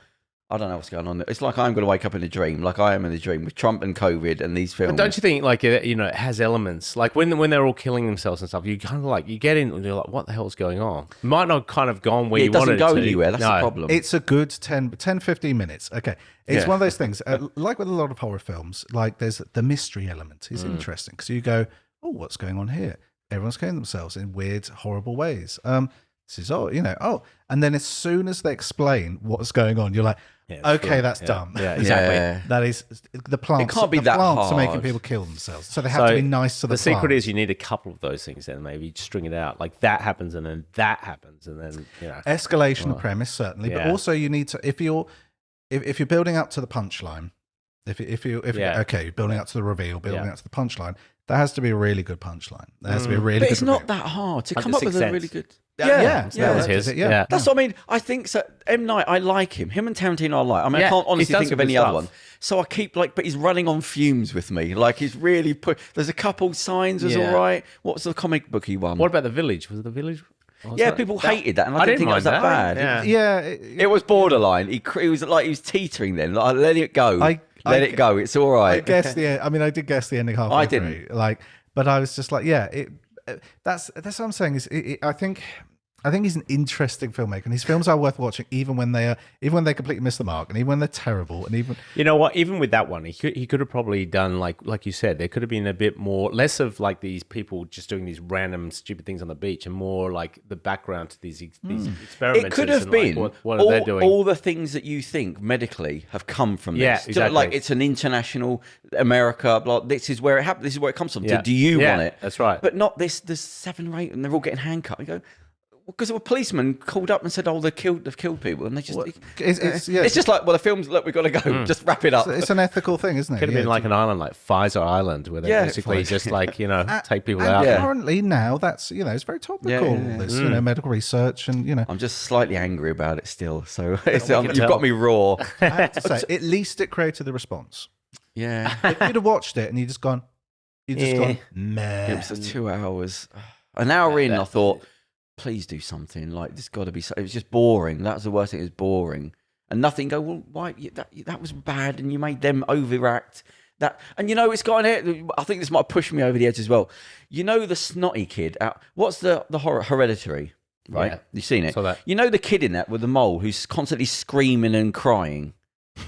I don't know what's going on. It's like I'm going to wake up in a dream, like I am in a dream with Trump and COVID and these films. But don't you think, it has elements? Like when they're all killing themselves and stuff, you kind of you get in and you're like, what the hell's going on? It might not kind of gone where you wanted it to. It doesn't go anywhere. That's the problem. It's a good 10, 15 minutes. Okay. It's one of those things, like with a lot of horror films, there's the mystery element. It's interesting because you go, oh, what's going on here? Everyone's killing themselves in weird, horrible ways. This is, and then as soon as they explain what's going on, you're like, okay, that's dumb. Yeah, exactly. Yeah. That is the plants. It can't be that plants hard. are making people kill themselves, so they have to be nice to the secret plant. is you need a couple of those things, then maybe string it out. Like that happens, and then that happens, and then escalation of premise certainly, but also you need to if you're building up to the punchline. If you're building up to the reveal, building up to the punchline, there has to be a really good punchline. There has to be a really good. But it's not that hard to come up with a really good. That was his. Yeah. That's what I mean. I think so. M. Night, I like him. Him and Tarantino, I like. I mean, I can't honestly think of any other one. So I keep but he's running on fumes with me. Like he's really there's a couple Signs was all right. What's the comic booky one? What about The Village? Was it The Village? People hated that, and I didn't think it was that bad. It was borderline. He was teetering then. Like, let it go. Let it go. It's all right. I guess I did guess the ending halfway. I didn't. But I was just like, that's what I'm saying. I think I think he's an interesting filmmaker, and his films are worth watching, even when they completely miss the mark, and even when they're terrible, and even you know what, even with that one, he could have probably done like you said, there could have been a bit more, less of like these people just doing these random stupid things on the beach, and more like the background to these experimenters. It could have been like, what are they doing? All the things that you think medically have come from this. Yeah, exactly. Like it's an international America. Blah, this is where it happened. This is where it comes from. Yeah. Do you want it? That's right. But not this. There's 7 or 8, and they're all getting handcuffed. You go. Because a policeman called up and said, "Oh, they've killed people," and they just it's just like, well, the film's look, we've got to go, just wrap it up. It's an ethical thing, isn't it? Could have been like an island, like Pfizer Island, where they basically just like take people out. Currently, now that's it's very topical. This medical research, and I'm just slightly angry about it still. So you've got me raw. I have to say, at least it created the response. Yeah, if you'd have watched it and you'd just gone, meh. It was 2 hours, an hour in. I thought, please do something. Like, there's got to be. It was just boring. That was the worst thing. It was boring, and nothing. Go, well, why? That was bad, and you made them overact that. And it's got an. I think this might push me over the edge as well. The snotty kid. What's the horror Hereditary? Right, you've seen it. The kid in that with the mole who's constantly screaming and crying,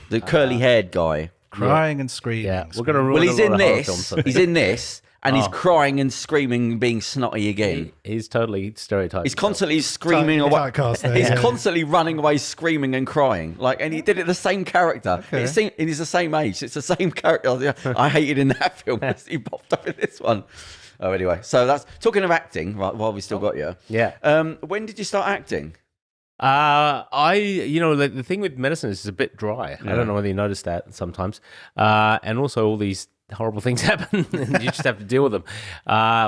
the curly-haired guy, crying and screaming. Yeah, we're gonna ruin. Well, he's in this. He's in this. And he's crying and screaming and being snotty again. He's totally stereotyped. He's constantly screaming away. He's constantly running away, screaming and crying. And he did it the same character. Okay. He's the same age. It's the same character. I hated in that film. He popped up in this one. Oh, anyway. So that's talking of acting. Right, while we still got you. Yeah. When did you start acting? The thing with medicine is it's a bit dry. Yeah. I don't know whether you noticed that sometimes. And also all these horrible things happen and you just have to deal with them.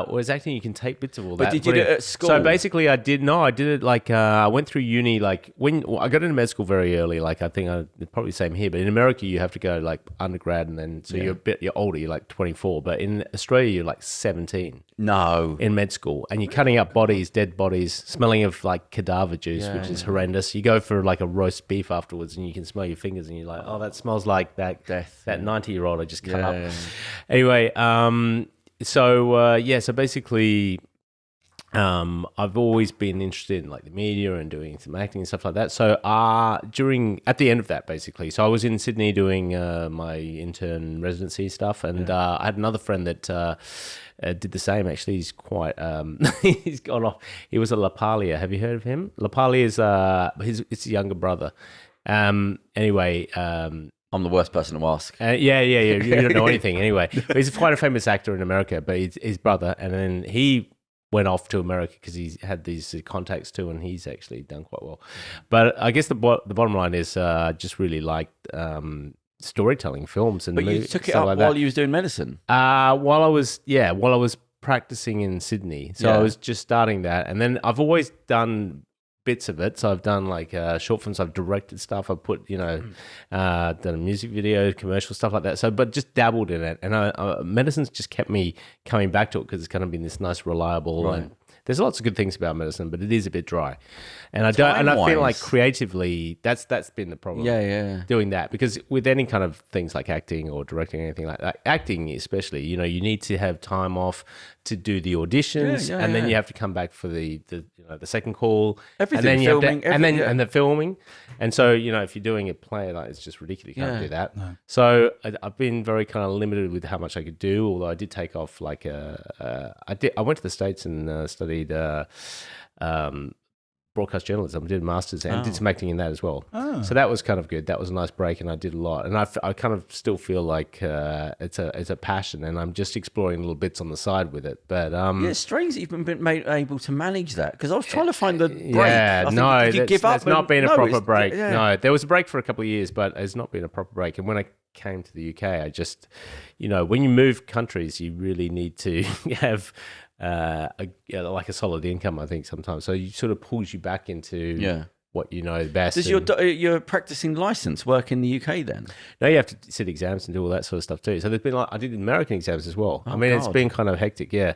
Whereas acting, you can take bits of all that. But did you do it at school? So basically I did it like, I went through uni, like when I got into med school very early, like I think it's probably the same here, but in America you have to go like undergrad and then, so you're older, you're like 24, but in Australia you're like 17. No. In med school. And you're cutting up bodies, dead bodies, smelling of like cadaver juice, which is horrendous. You go for like a roast beef afterwards and you can smell your fingers and you're like, oh, that smells like that death, that 90-year-old I just cut up. Yeah. Anyway, so basically, I've always been interested in like the media and doing some acting and stuff like that. So at the end of that, basically, so I was in Sydney doing my intern residency stuff, and I had another friend that did the same. Actually, he's quite he's gone off. He was a Lapalia. Have you heard of him? Lapalia is his younger brother. Anyway. I'm the worst person to ask. Yeah. You don't know anything anyway. But he's quite a famous actor in America, but he's his brother. And then he went off to America because he had these contacts too, and he's actually done quite well. But I guess the bottom line is just really liked storytelling, films and movies. But you took it up like while you was doing medicine? While I was practicing in Sydney. So I was just starting that. And then I've always done bits of it. So I've done like short films, I've directed stuff, I've put, done a music video, commercial stuff like that. So, but just dabbled in it. And medicine's just kept me coming back to it because it's kind of been this nice, reliable, and there's lots of good things about medicine, but it is a bit dry. And I feel like creatively, that's been the problem. Yeah. Doing that, because with any kind of things like acting or directing, anything like that, acting especially, you need to have time off to do the auditions, and then you have to come back for the second call, everything, and then filming, and the filming, and so if you're doing a play, like it's just ridiculous. You can't do that. No. So I've been very kind of limited with how much I could do. Although I did take off I went to the States and studied broadcast journalism. I did a master's and did some acting in that as well. So that was kind of good. That was a nice break, and I did a lot. And I kind of still feel like it's a passion, and I'm just exploring little bits on the side with it. But it's strange that you've been able to manage that, because I was trying to find the break. That's not been a proper break. No, there was a break for a couple of years, but it's not been a proper break. And when I came to the UK, I just, when you move countries, you really need to have like a solid income, I think, sometimes. So it sort of pulls you back into what you know best. Does your practicing license work in the UK then? No, you have to sit exams and do all that sort of stuff too. So there's been I did American exams as well. It's been kind of hectic, yeah.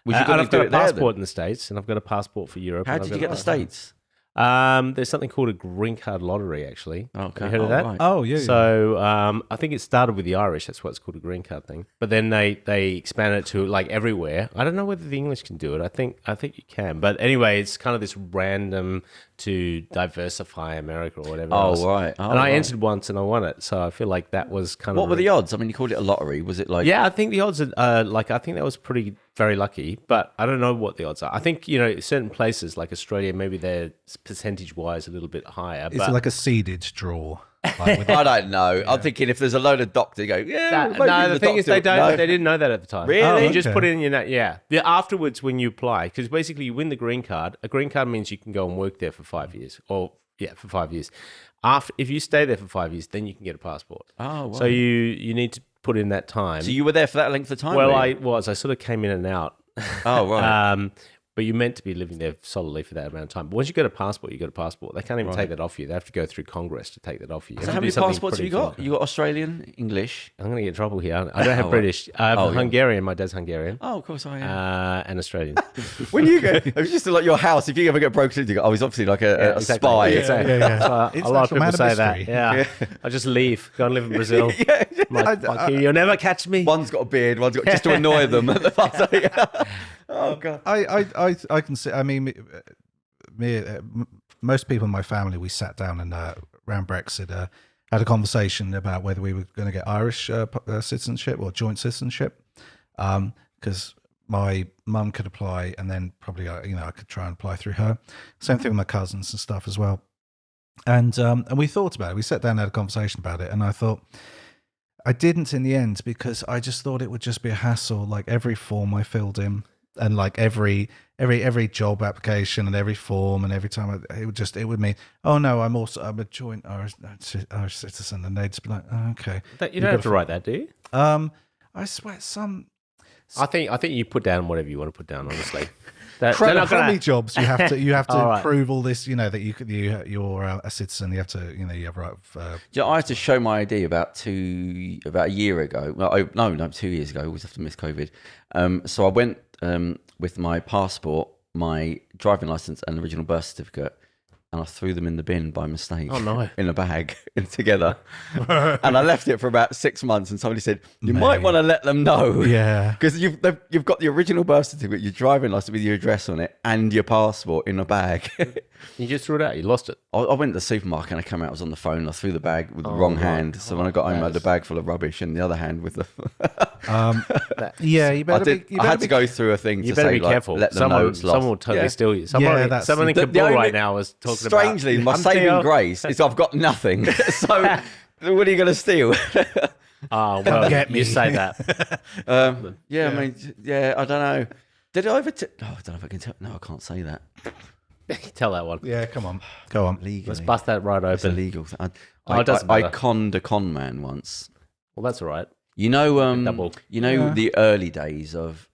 And I've got a passport in the States, and I've got a passport for Europe. How did you get the States? There's something called a green card lottery, actually. Okay. Have you heard of that? Right. Oh, yeah. So I think it started with the Irish. That's why it's called a green card thing. But then they expanded it to like everywhere. I don't know whether the English can do it. I think you can. But anyway, it's kind of this random to diversify America or whatever. Oh, right. Oh, and I right. entered once and I won it. So I feel like that was kind of... What were the odds? I mean, you called it a lottery. Was it like... Yeah, I think the odds are I think that was very lucky, but I don't know what the odds are. I think, certain places like Australia, maybe they're percentage-wise a little bit higher. It's like a seeded draw. I don't know. Yeah. I'm thinking if there's a load of doctors go, no, the thing is they didn't know that at the time. Really? You just put it in your name. Yeah. Afterwards, when you apply, because basically you win the green card. A green card means you can go and work there for 5 years, for 5 years. If you stay there for 5 years, then you can get a passport. Oh, wow. So you need to put in that time. So you were there for that length of time? Well, I sort of came in and out. Oh, right. But you're meant to be living there solidly for that amount of time. But once you get a passport, you got a passport. They can't even take that off you. They have to go through Congress to take that off you. So how many passports have you got? You got Australian, English? I'm going to get in trouble here. I don't have British. I have Hungarian. My dad's Hungarian. Oh, of course I am. And Australian. When you go, it's just like your house. If you ever get broken into, you go, he's obviously like a spy. Yeah. A lot of people say that. Yeah. I just leave. Go and live in Brazil. Fuck you. You'll never catch me. One's got a beard. One's got just to annoy them at the party. Oh God. I can see. I mean, most people in my family, we sat down and around Brexit had a conversation about whether we were going to get Irish citizenship or joint citizenship, because my mum could apply, and then probably I could try and apply through her. Same thing with my cousins and stuff as well. And we thought about it. We sat down and had a conversation about it, and I thought. I didn't in the end because I just thought it would just be a hassle. Like every form I filled in. And like every job application and every form and every time it would mean, oh no, I'm a joint Irish citizen, and they'd just be like, oh, okay. You don't have to write that, do you? I swear I think you put down whatever you want to put down. Honestly, how many jobs you have to prove all this? That you're a citizen. You have to you have right. I had to show my ID about a year ago. Well, no, 2 years ago. I always have to miss COVID. So I went. With my passport, my driving license, and original birth certificate, and I threw them in the bin by mistake. Oh no! In a bag together, and I left it for about 6 months. And somebody said, "You might want to let them know, because you've got the original birth certificate, your driving license with your address on it, and your passport in a bag." You just threw it out. You lost it. I went to the supermarket and I came out. I was on the phone. And I threw the bag with the wrong hand. So when I got home, I had the bag full of rubbish, and the other hand with the. You better. I had to go through a thing. You better be careful. Let them know it's lost. Someone will totally steal you. Someone in Kabul right now is talking about. Strangely, my saving grace is I've got nothing. So what are you going to steal? Oh well, you say that. I mean, I don't know. Did I ever? I don't know if I can tell. No, I can't say that. Tell that one. Yeah, come on, go on. Legally. Let's bust that right open. It's illegal. I conned a con man once. Well, that's all right. Double. The early days of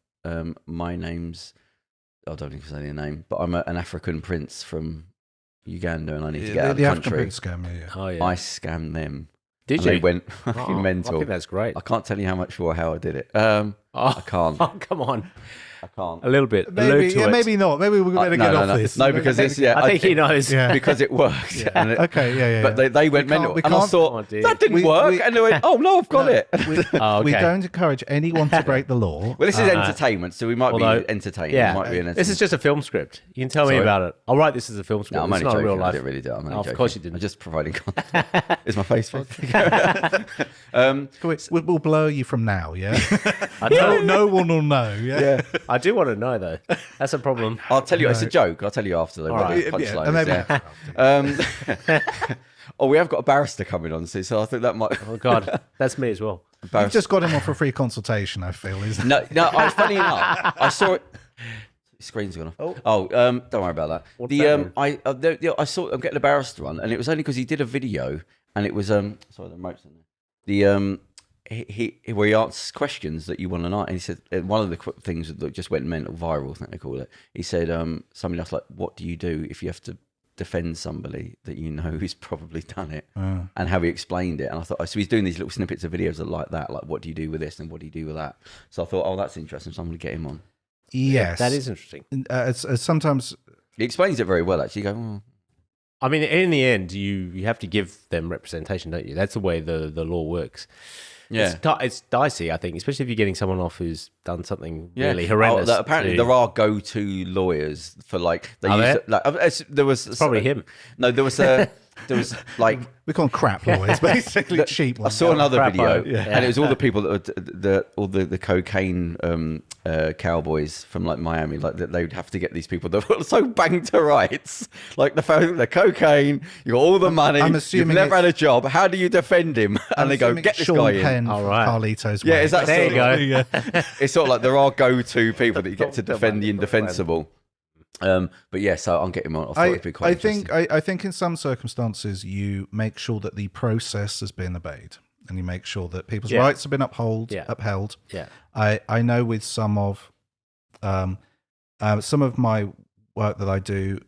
my name's. I don't even say the name, but I'm an African prince from Uganda, and I need to get out of the country. African scam, yeah. Oh, yeah. I scammed them. Did you? They went fucking mental. I think that's great. I can't tell you how much for how I did it. I can't. Oh, come on. I can't. A little bit. Maybe not. Maybe we're better get off this. No, because I think he knows. Yeah. Because it worked. Yeah. Okay, But they went mental. And I thought, that didn't work. And they went, oh, no, I've got it. We don't encourage anyone to break the law. Well, this is entertainment, so we might be entertaining. Yeah. This is just a film script. You can tell me about it. I'll write this as a film script. No, I'm only joking. Real life. I didn't really do it. I'm only joking. Of course you didn't. I'm just providing content. Is my face fake? We'll blur you from now, yeah? No one will know, yeah? I do want to know, though. That's a problem. I'll tell you. It's a joke. I'll tell you after the punchline. We have got a barrister coming on, so I think that might. Oh God, that's me as well. You've just got him off for a free consultation, I feel. Isn't it? No. Funny enough, I saw it. Screen's gone off. Don't worry about that. I saw. I'm getting a barrister on, and it was only because he did a video, and it was sorry, the remote's in there. Where he asks questions that you want to know, and he said one of the things that just went mental viral, I think they call it. He said something else like, "What do you do if you have to defend somebody that you know who's probably done it?" And how he explained it. And I thought, so he's doing these little snippets of videos that like that, like what do you do with this and what do you do with that. So I thought, oh, that's interesting. So I'm going to get him on. Yes, that is interesting. It's sometimes he explains it very well. Actually, you go, I mean, in the end, you have to give them representation, don't you? That's the way the law works. Yeah, it's dicey, I think, especially if you're getting someone off who's done something really horrendous. Apparently, there are go-to lawyers for like there was probably him. No, there was like we call them crap lawyers, basically cheap ones. I saw another video, and it was all the people that all the cocaine cowboys from like Miami, like that they would have to get these people that were so banged to rights, like the cocaine, you got all the money, I'm assuming you've never had a job. How do you defend him? And they go, get this guy in. All right, Carlitos. Yeah, is that there you go? It's sort of like there are go-to people that you get to defend the indefensible. But yeah, so I'll get him on. I thought it'd be quite interesting. I think in some circumstances you make sure that the process has been obeyed, and you make sure that people's rights have been upheld. Yeah. I know with some of my work that I do,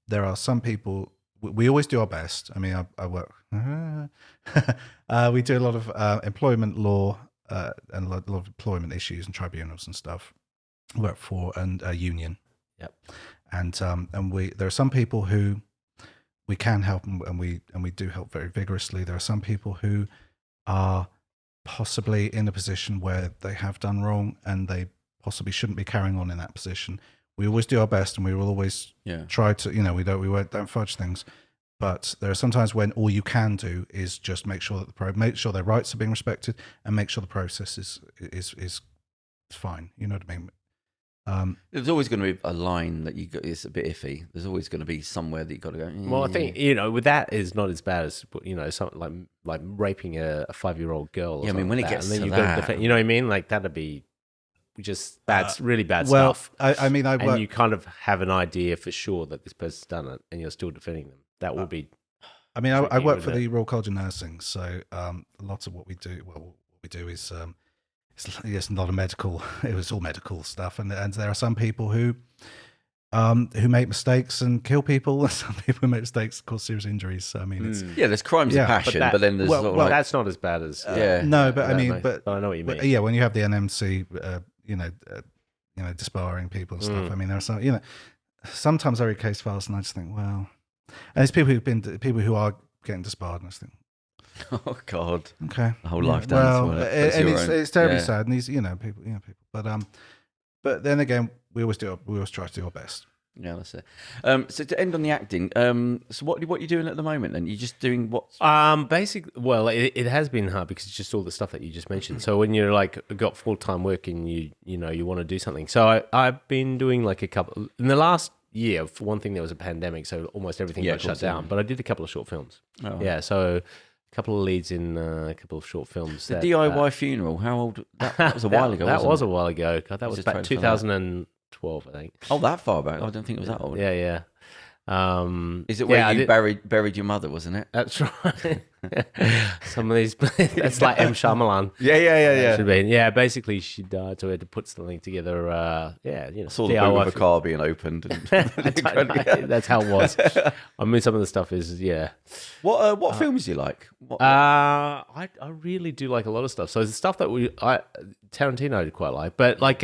there are some people. We always do our best. I mean, I work. We do a lot of employment law and a lot of employment issues and tribunals and stuff. Work for a union. Yep. And there are some people who we can help, and we do help very vigorously. There are some people who are possibly in a position where they have done wrong and they possibly shouldn't be carrying on in that position. We always do our best, and we will always try to, we don't fudge things. But there are sometimes when all you can do is just make sure that make sure their rights are being respected, and make sure the process is fine. You know what I mean? There's always going to be a line that it's a bit iffy. There's always going to be somewhere that you got to go. Well, I think with that is not as bad as something like raping a 5-year-old girl. Yeah, I mean when it gets to that, got to defend, you know what I mean? Like that'd be just really bad stuff. I mean, and you kind of have an idea for sure that this person's done it, and you're still defending them. That would be. I mean, I work for the Royal College of Nursing, so lots of what we do. Well, what we do is. It's not a medical. It was all medical stuff, and there are some people who make mistakes and kill people, and some people who make mistakes cause serious injuries. So I mean, it's there's crimes of passion, but then there's that's not as bad as no, but I mean, but I know what you mean. Yeah, when you have the NMC, disbarring people and stuff. I mean, there are some, sometimes I read case files and I just think, well, and there's people who are getting disbarred, and I just think. Oh God! Okay, the whole life down. Well, it's terribly sad, and these, people, but then again, we always try to do our best. Yeah, that's it. So to end on the acting, so what are you doing at the moment? Then you're just doing what? Basically, well, it has been hard because it's just all the stuff that you just mentioned. So when you're like got full-time work and you want to do something, so I've been doing like a couple in the last year. For one thing, there was a pandemic, so almost everything got shut down. But I did a couple of short films. Oh. Yeah, so. A couple of leads in a couple of short films. The DIY funeral. How old? That was a while ago. That was a while ago. God, that was back 2012, I think. Oh, that far back? I don't think it was that old. Yeah. Is it where you buried your mother? Wasn't it? That's right. Some of these. That's like M. Shyamalan. Yeah. Should be. Yeah, basically she died, so we had to put something together. I saw the boot of a car being opened. And that's how it was. I mean, some of the stuff is What films do you like? I really do like a lot of stuff. So the stuff that Tarantino did quite like, but like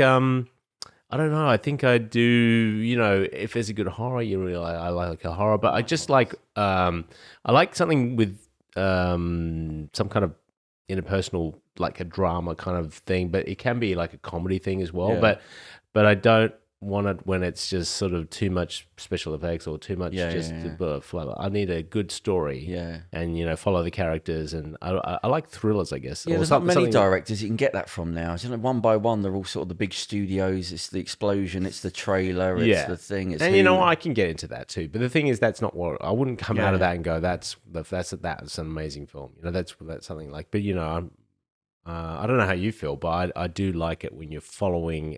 I don't know. I think I do. If there's a good horror, I like a horror. But I just like I like something with some kind of interpersonal, like a drama kind of thing. But it can be like a comedy thing as well. Yeah. But I don't want it when it's just sort of too much special effects or too much flavor. I need a good story, and follow the characters, and I like thrillers, I guess. Yeah, there's not many directors you can get that from now. One by one, they're all sort of the big studios. It's the explosion, it's the trailer, it's the thing. It's I can get into that too. But the thing is, that's not what I wouldn't come out of that and go, that's an amazing film. That's something like. But I don't know how you feel, but I do like it when you're following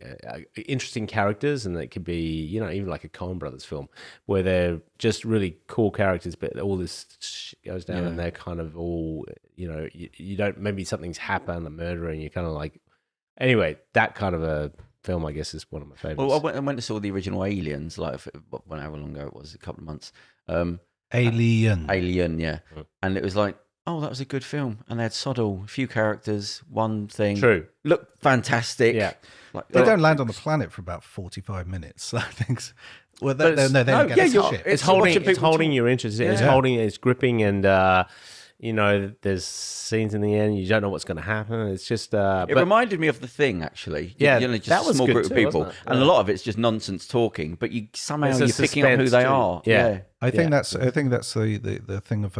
interesting characters, and it could be, even like a Coen Brothers film where they're just really cool characters, but all this shit goes down and they're kind of all, you don't, maybe something's happened, a murder, and you're kind of like, anyway, that kind of a film, I guess, is one of my favorites. Well, I went to saw the original Aliens, like however long ago it was, a couple of months. Alien, yeah. And it was like, oh, that was a good film. And they had sod all, a few characters, one thing. True. Looked fantastic. Yeah. Like, They don't land on the planet for about 45 minutes. I think. Well, they don't get shit. It's holding your interest. It's holding, it's gripping, and you know, there's scenes in the end. You don't know what's going to happen. It's just. It reminded me of The Thing, actually. Yeah, you know, just that a was small good group too, of people, wasn't it? and a lot of it's just nonsense talking. But you're picking up who suspense they too. are. Yeah. I think that's the thing of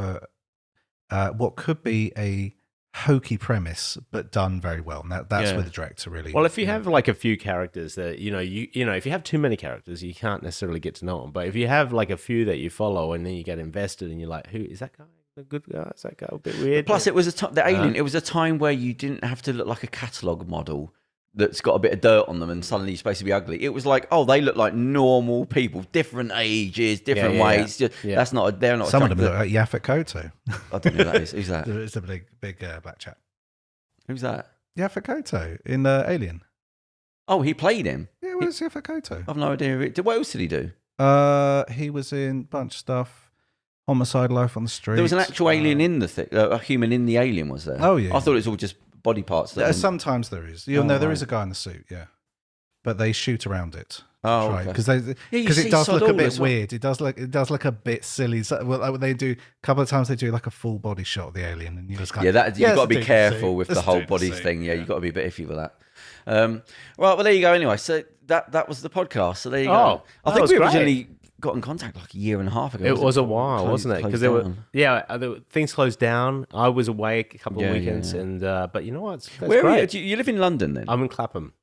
what could be a hokey premise, but done very well. And that's where the director really. Well, if you have like a few characters that you know, if you have too many characters, you can't necessarily get to know them. But if you have like a few that you follow, and then you get invested, and you're like, who is that guy? The good guy? Is that guy a bit weird? Plus, it was the Alien. It was a time where you didn't have to look like a catalogue model that's got a bit of dirt on them, and suddenly you're supposed to be ugly. It was like, oh, they look like normal people, different ages, different ways. Yeah. That's not. They're not. Some of them look like Yaphet Kotto. I don't know who that is. Who's that? It's a big black chap. Who's that? Yaphet Kotto in Alien. Oh, he played him. Yeah, where's Yaphet Kotto? I've no idea. What else did he do? He was in a bunch of stuff. Homicide, Life on the Street. There was an actual alien in the thing. A human in the Alien, was there? Oh, yeah. I thought it was all just body parts. Sometimes there is. There is a guy in the suit, yeah. But they shoot around it. Oh, right? Because it does look a bit weird. It does look a bit silly. So, they do a couple of times. They do like a full body shot of the alien, and you just you've got to be careful with the whole body thing. Yeah, you've got to be a bit iffy with that. Right, well, there you go. Anyway, so that was the podcast. So there you go. I think we originally got in contact like a year and a half ago. It was a while, wasn't it? Because things closed down. I was away a couple of weekends, and but you know what? Where are you? You live in London then? I'm in Clapham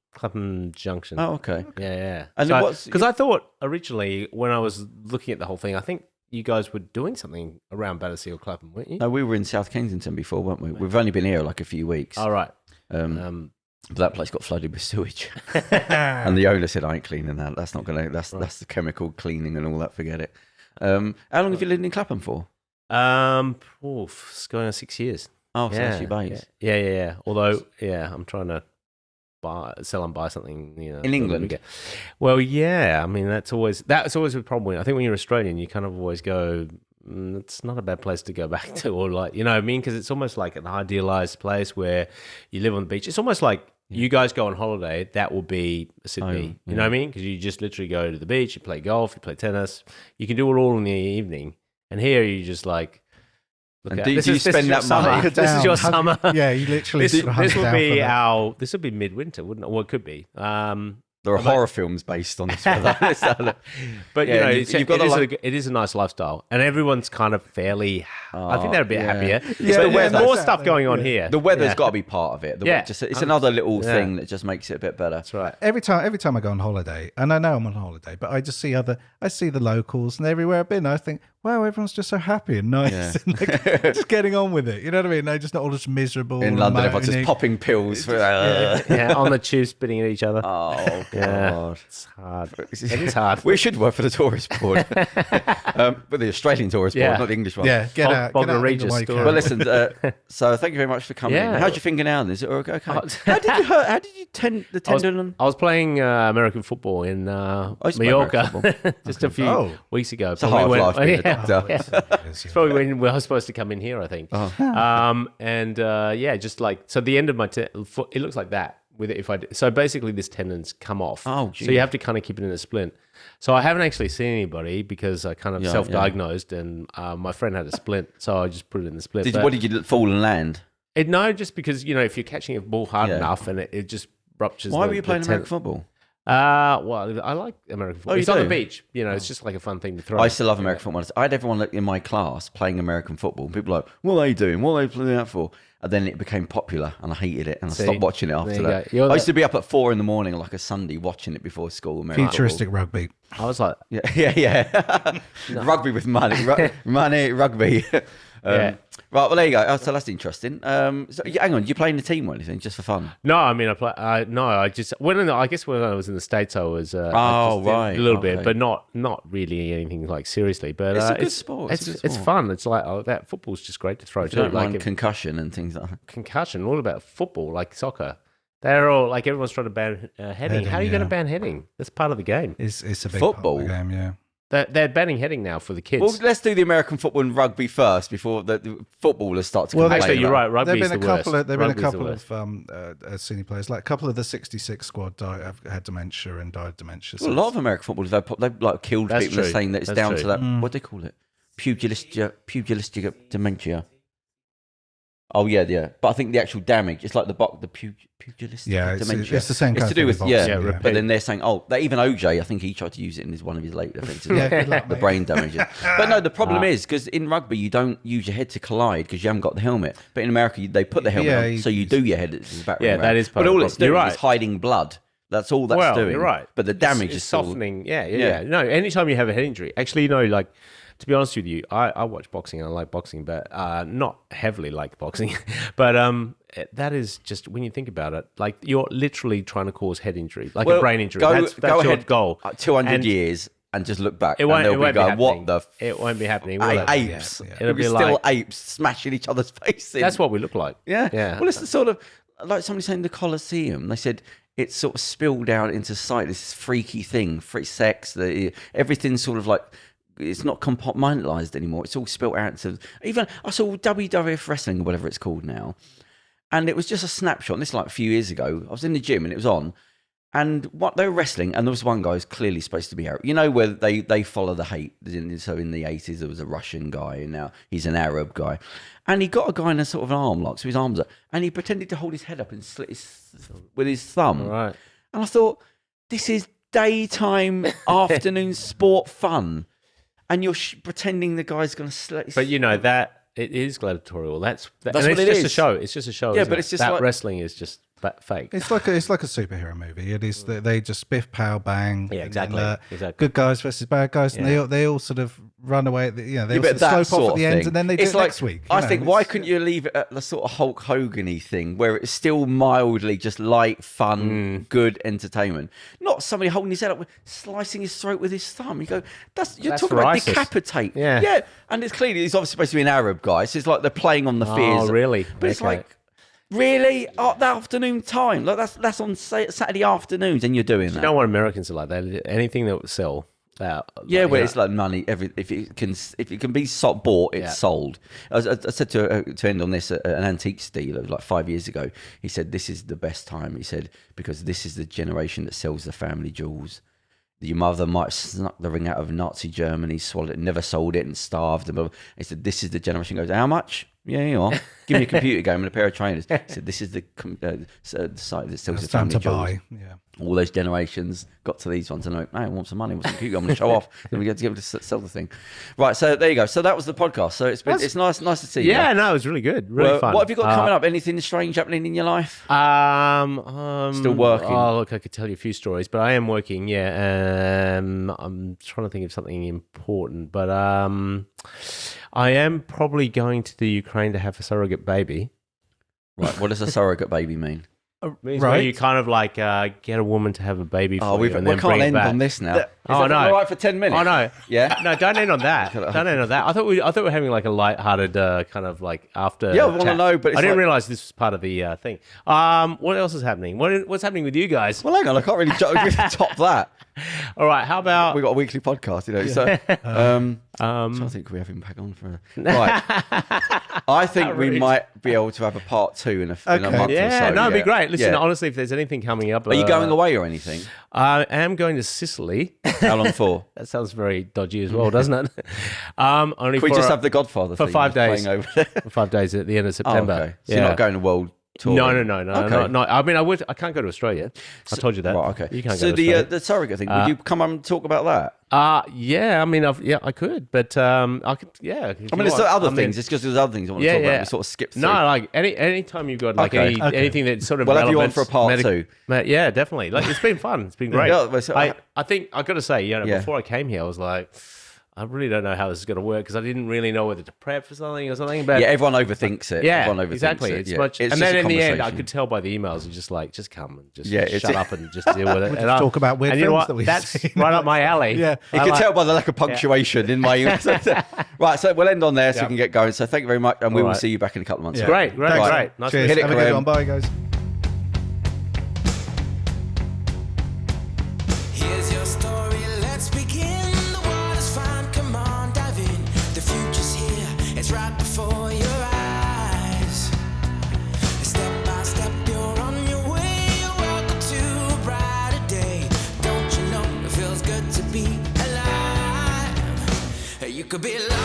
Junction. Oh, okay. Yeah. And because I thought originally when I was looking at the whole thing, I think you guys were doing something around Battersea or Clapham, weren't you? No, we were in South Kensington before, weren't we? We've only been here like a few weeks. All right. But that place got flooded with sewage, and the owner said, "I ain't cleaning that. That's not gonna. That's the chemical cleaning and all that. Forget it." How long have you lived in Clapham for? It's going on 6 years. Oh, so that's your base. Yeah. Although, I'm trying to sell and buy something, in England. Well, yeah. I mean, that's always a problem. I think when you're Australian, you kind of always go, it's not a bad place to go back to, or like, you know what I mean? Because it's almost like an idealized place where you live on the beach. It's almost like you guys go on holiday, that will be Sydney. You know what I mean? Because you just literally go to the beach, you play golf, you play tennis. You can do it all in the evening. And here you just like, do you spend that money? This is your summer. Yeah, you literally. This will be midwinter, wouldn't it? Well, it could be. There are horror films based on this. But it is a nice lifestyle, and everyone's kind of fairly. I think they're a bit happier. There's more stuff going on here. The weather's got to be part of it. It's another little thing that just makes it a bit better. That's right. Every time I go on holiday, and I know I'm on holiday, but I just see the locals, and everywhere I've been, I think, wow, everyone's just so happy and nice, and just getting on with it. You know what I mean? They're just not all just miserable. In London, everyone's just popping pills on the tube, spitting at each other. Oh. God. It's hard. It is hard. We should work for the tourist board. But the Australian tourist board, not the English one. Yeah, get out. Well, listen, so thank you very much for coming in. How's your finger now? Is it okay? How did you tend the tendon? I was playing American football in Mallorca just a few weeks ago. It's a hard life being a doctor. It's probably when we were supposed to come in here, I think. Just like, so the end of my foot, it looks like that. With it, so basically this tendon's come off. Oh, geez. So you have to kind of keep it in a splint. So I haven't actually seen anybody because I kind of self-diagnosed, and my friend had a splint, so I just put it in the splint. What did you fall and land? No, just because if you're catching a ball hard enough and it just ruptures. Why were you playing American football? Well, I like American football. It's on the beach. It's just like a fun thing to throw. I still love American football. I had everyone in my class playing American football. People were like, what are they doing? What are they playing that for? And then it became popular, and I hated it, and I stopped watching it after that. I used to be up at 4 a.m, like a Sunday, watching it before school. Futuristic rugby. I was like, rugby with money, rugby. Right, well, there you go. So that's interesting. So, hang on, you playing the team or anything, just for fun? No, I mean, I guess when I was in the States, I was a little bit, but not really anything like seriously. But it's a good sport. It's fun. It's like that football's just great to throw too. Like concussion and things like that. Concussion, all about football, like soccer. They're all like everyone's trying to ban heading. How are you going to ban heading? That's part of the game. It's a big football part of the game, yeah. They're banning heading now for the kids. Well, let's do the American football and rugby first before the footballers start to complain. Actually, you're right. Rugby There've is the worst. There've been a couple of senior players, like a couple of the 66 squad have had dementia and died of dementia. Well, a lot of American footballers, they've like killed people. They're saying that it's down to that, what do they call it? Pugilistic dementia. Oh, yeah. But I think the actual damage, it's like the pugilistic dementia. It's the same kind of thing. It's to do with, yeah. But then they're saying, even OJ, I think he tried to use it in one of his late offences. The brain damage. But no, the problem is, because in rugby, you don't use your head to collide because you haven't got the helmet. But in America, they put the helmet on, so you do your head. That is part of it. But all it's doing is hiding blood. That's all that's doing. You're right. But the damage is softening. Yeah. No, anytime you have a head injury, actually, like, to be honest with you, I watch boxing and I like boxing, but not heavily like boxing. But that is just, when you think about it, like you're literally trying to cause head injury, like a brain injury. That's your goal. 200 years and just look back. It won't be happening. What the? It won't be happening. Apes. It'll be still apes smashing each other's faces. That's what we look like. Yeah. Well, it's the sort of, like somebody saying the Colosseum. They said it's sort of spilled out into sight. This freaky thing, free sex, everything's sort of like, it's not compartmentalized anymore. It's all spilt out to, even I saw WWF wrestling or whatever it's called now, and it was just a snapshot. And this like a few years ago, I was in the gym and it was on, and what they were wrestling, and there was one guy who's clearly supposed to be Arab. You know, where they follow the hate. So in the 80s there was a Russian guy, and now he's an Arab guy, and he got a guy in a sort of an arm lock, so his arms up, and he pretended to hold his head up and slit with his thumb. Right. And I thought, this is daytime afternoon sport fun. And you're pretending the guy's going to slit. But you know that it is gladiatorial. That's what it just is. A show. It's just a show. Yeah, but it's just that like, wrestling is just fake. It's like a superhero movie. It is. They just biff, pow, bang. Yeah, exactly. Good guys versus bad guys, and they all sort of run away. They all slope off at the end, and then they do it next week. I think why couldn't you leave it at the sort of Hulk Hogan-y thing where it's still mildly just light, fun, good entertainment? Not somebody holding his head up, slicing his throat with his thumb. You go, you're talking about decapitate. Yeah, and it's clearly he's obviously supposed to be an Arab guy, so it's like they're playing on the fears. Oh, really? But it's like, really? That afternoon time? Like that's on Saturday afternoons, and you're doing that. You know what Americans are like? That anything that would sell. It's like money. If it can be bought, it's sold. I said to end on this, an antiques dealer like 5 years ago. He said this is the best time. He said because this is the generation that sells the family jewels. Your mother might have snuck the ring out of Nazi Germany, swallowed it, never sold it, and starved. And he said, "This is the generation." Goes, how much? Yeah, you are. Give me a computer game and a pair of trainers. He said, "This is the site that sells the family jewels." Yeah. All those generations got to these ones and like, I want some money, I want some computer, I'm going to show off. Then we get to give it to sell the thing. Right, so there you go. So that was the podcast. So it's nice to see you. Yeah, no, it was really good. Really fun. What have you got coming up? Anything strange happening in your life? Still working? Oh, look, I could tell you a few stories, but I am working, yeah. I'm trying to think of something important, but I am probably going to the Ukraine to have a surrogate baby. Right, what does a surrogate baby mean? Where you kind of like get a woman to have a baby for you and then we bring can't it end back. on this now. No. All right for 10 minutes? Oh, no. Yeah? No, don't end on that. Don't end on that. I thought we were having like a light-hearted kind of like after Yeah, I want to know, but I didn't realise this was part of the thing. What else is happening? What's happening with you guys? Well, hang on. I can't really top that. All right, how about... We've got a weekly podcast, you know, so... so I think we have him back on for... Right. I think we might be able to have a part 2 in a month or so. Yeah, no, it'd be great. Listen, honestly, if there's anything coming up... Are you going away or anything? I am going to Sicily. How long for? That sounds very dodgy as well, doesn't it? Only Can we just have the Godfather for thing 5 days. Over there? For 5 days at the end of September. Oh, okay. So you're not going to world tour? No. Okay. No. I mean, I can't go to Australia. I told you that. Right, okay. You can't so go to Australia. The surrogate thing, would you come on and talk about that? Yeah, I mean, I could, but I could, yeah. I mean, there's other things. It's because there's other things I want to talk about. We sort of skip through. No, like any time you've got like anything that's sort of we'll relevant. Have you on for a part 2. Yeah, definitely. Like it's been fun. It's been great. I think I got to say, before I came here, I was like, I really don't know how this is going to work because I didn't really know whether to prep for something or something. But everyone overthinks it. Yeah, everyone overthinks exactly. It. It's much, and then in the end, I could tell by the emails, you're just like, just come and just shut up and just deal with it. And talk about weird films that we've That's seen. right up my alley. Yeah, you can tell by the lack of punctuation in my emails. Right, so we'll end on there so we can get going. So thank you very much, and we will see you back in a couple of months. Yeah. Great. Nice to hit it. Have a good one. Bye, guys. Here's your story, let's begin. The water's could be lying.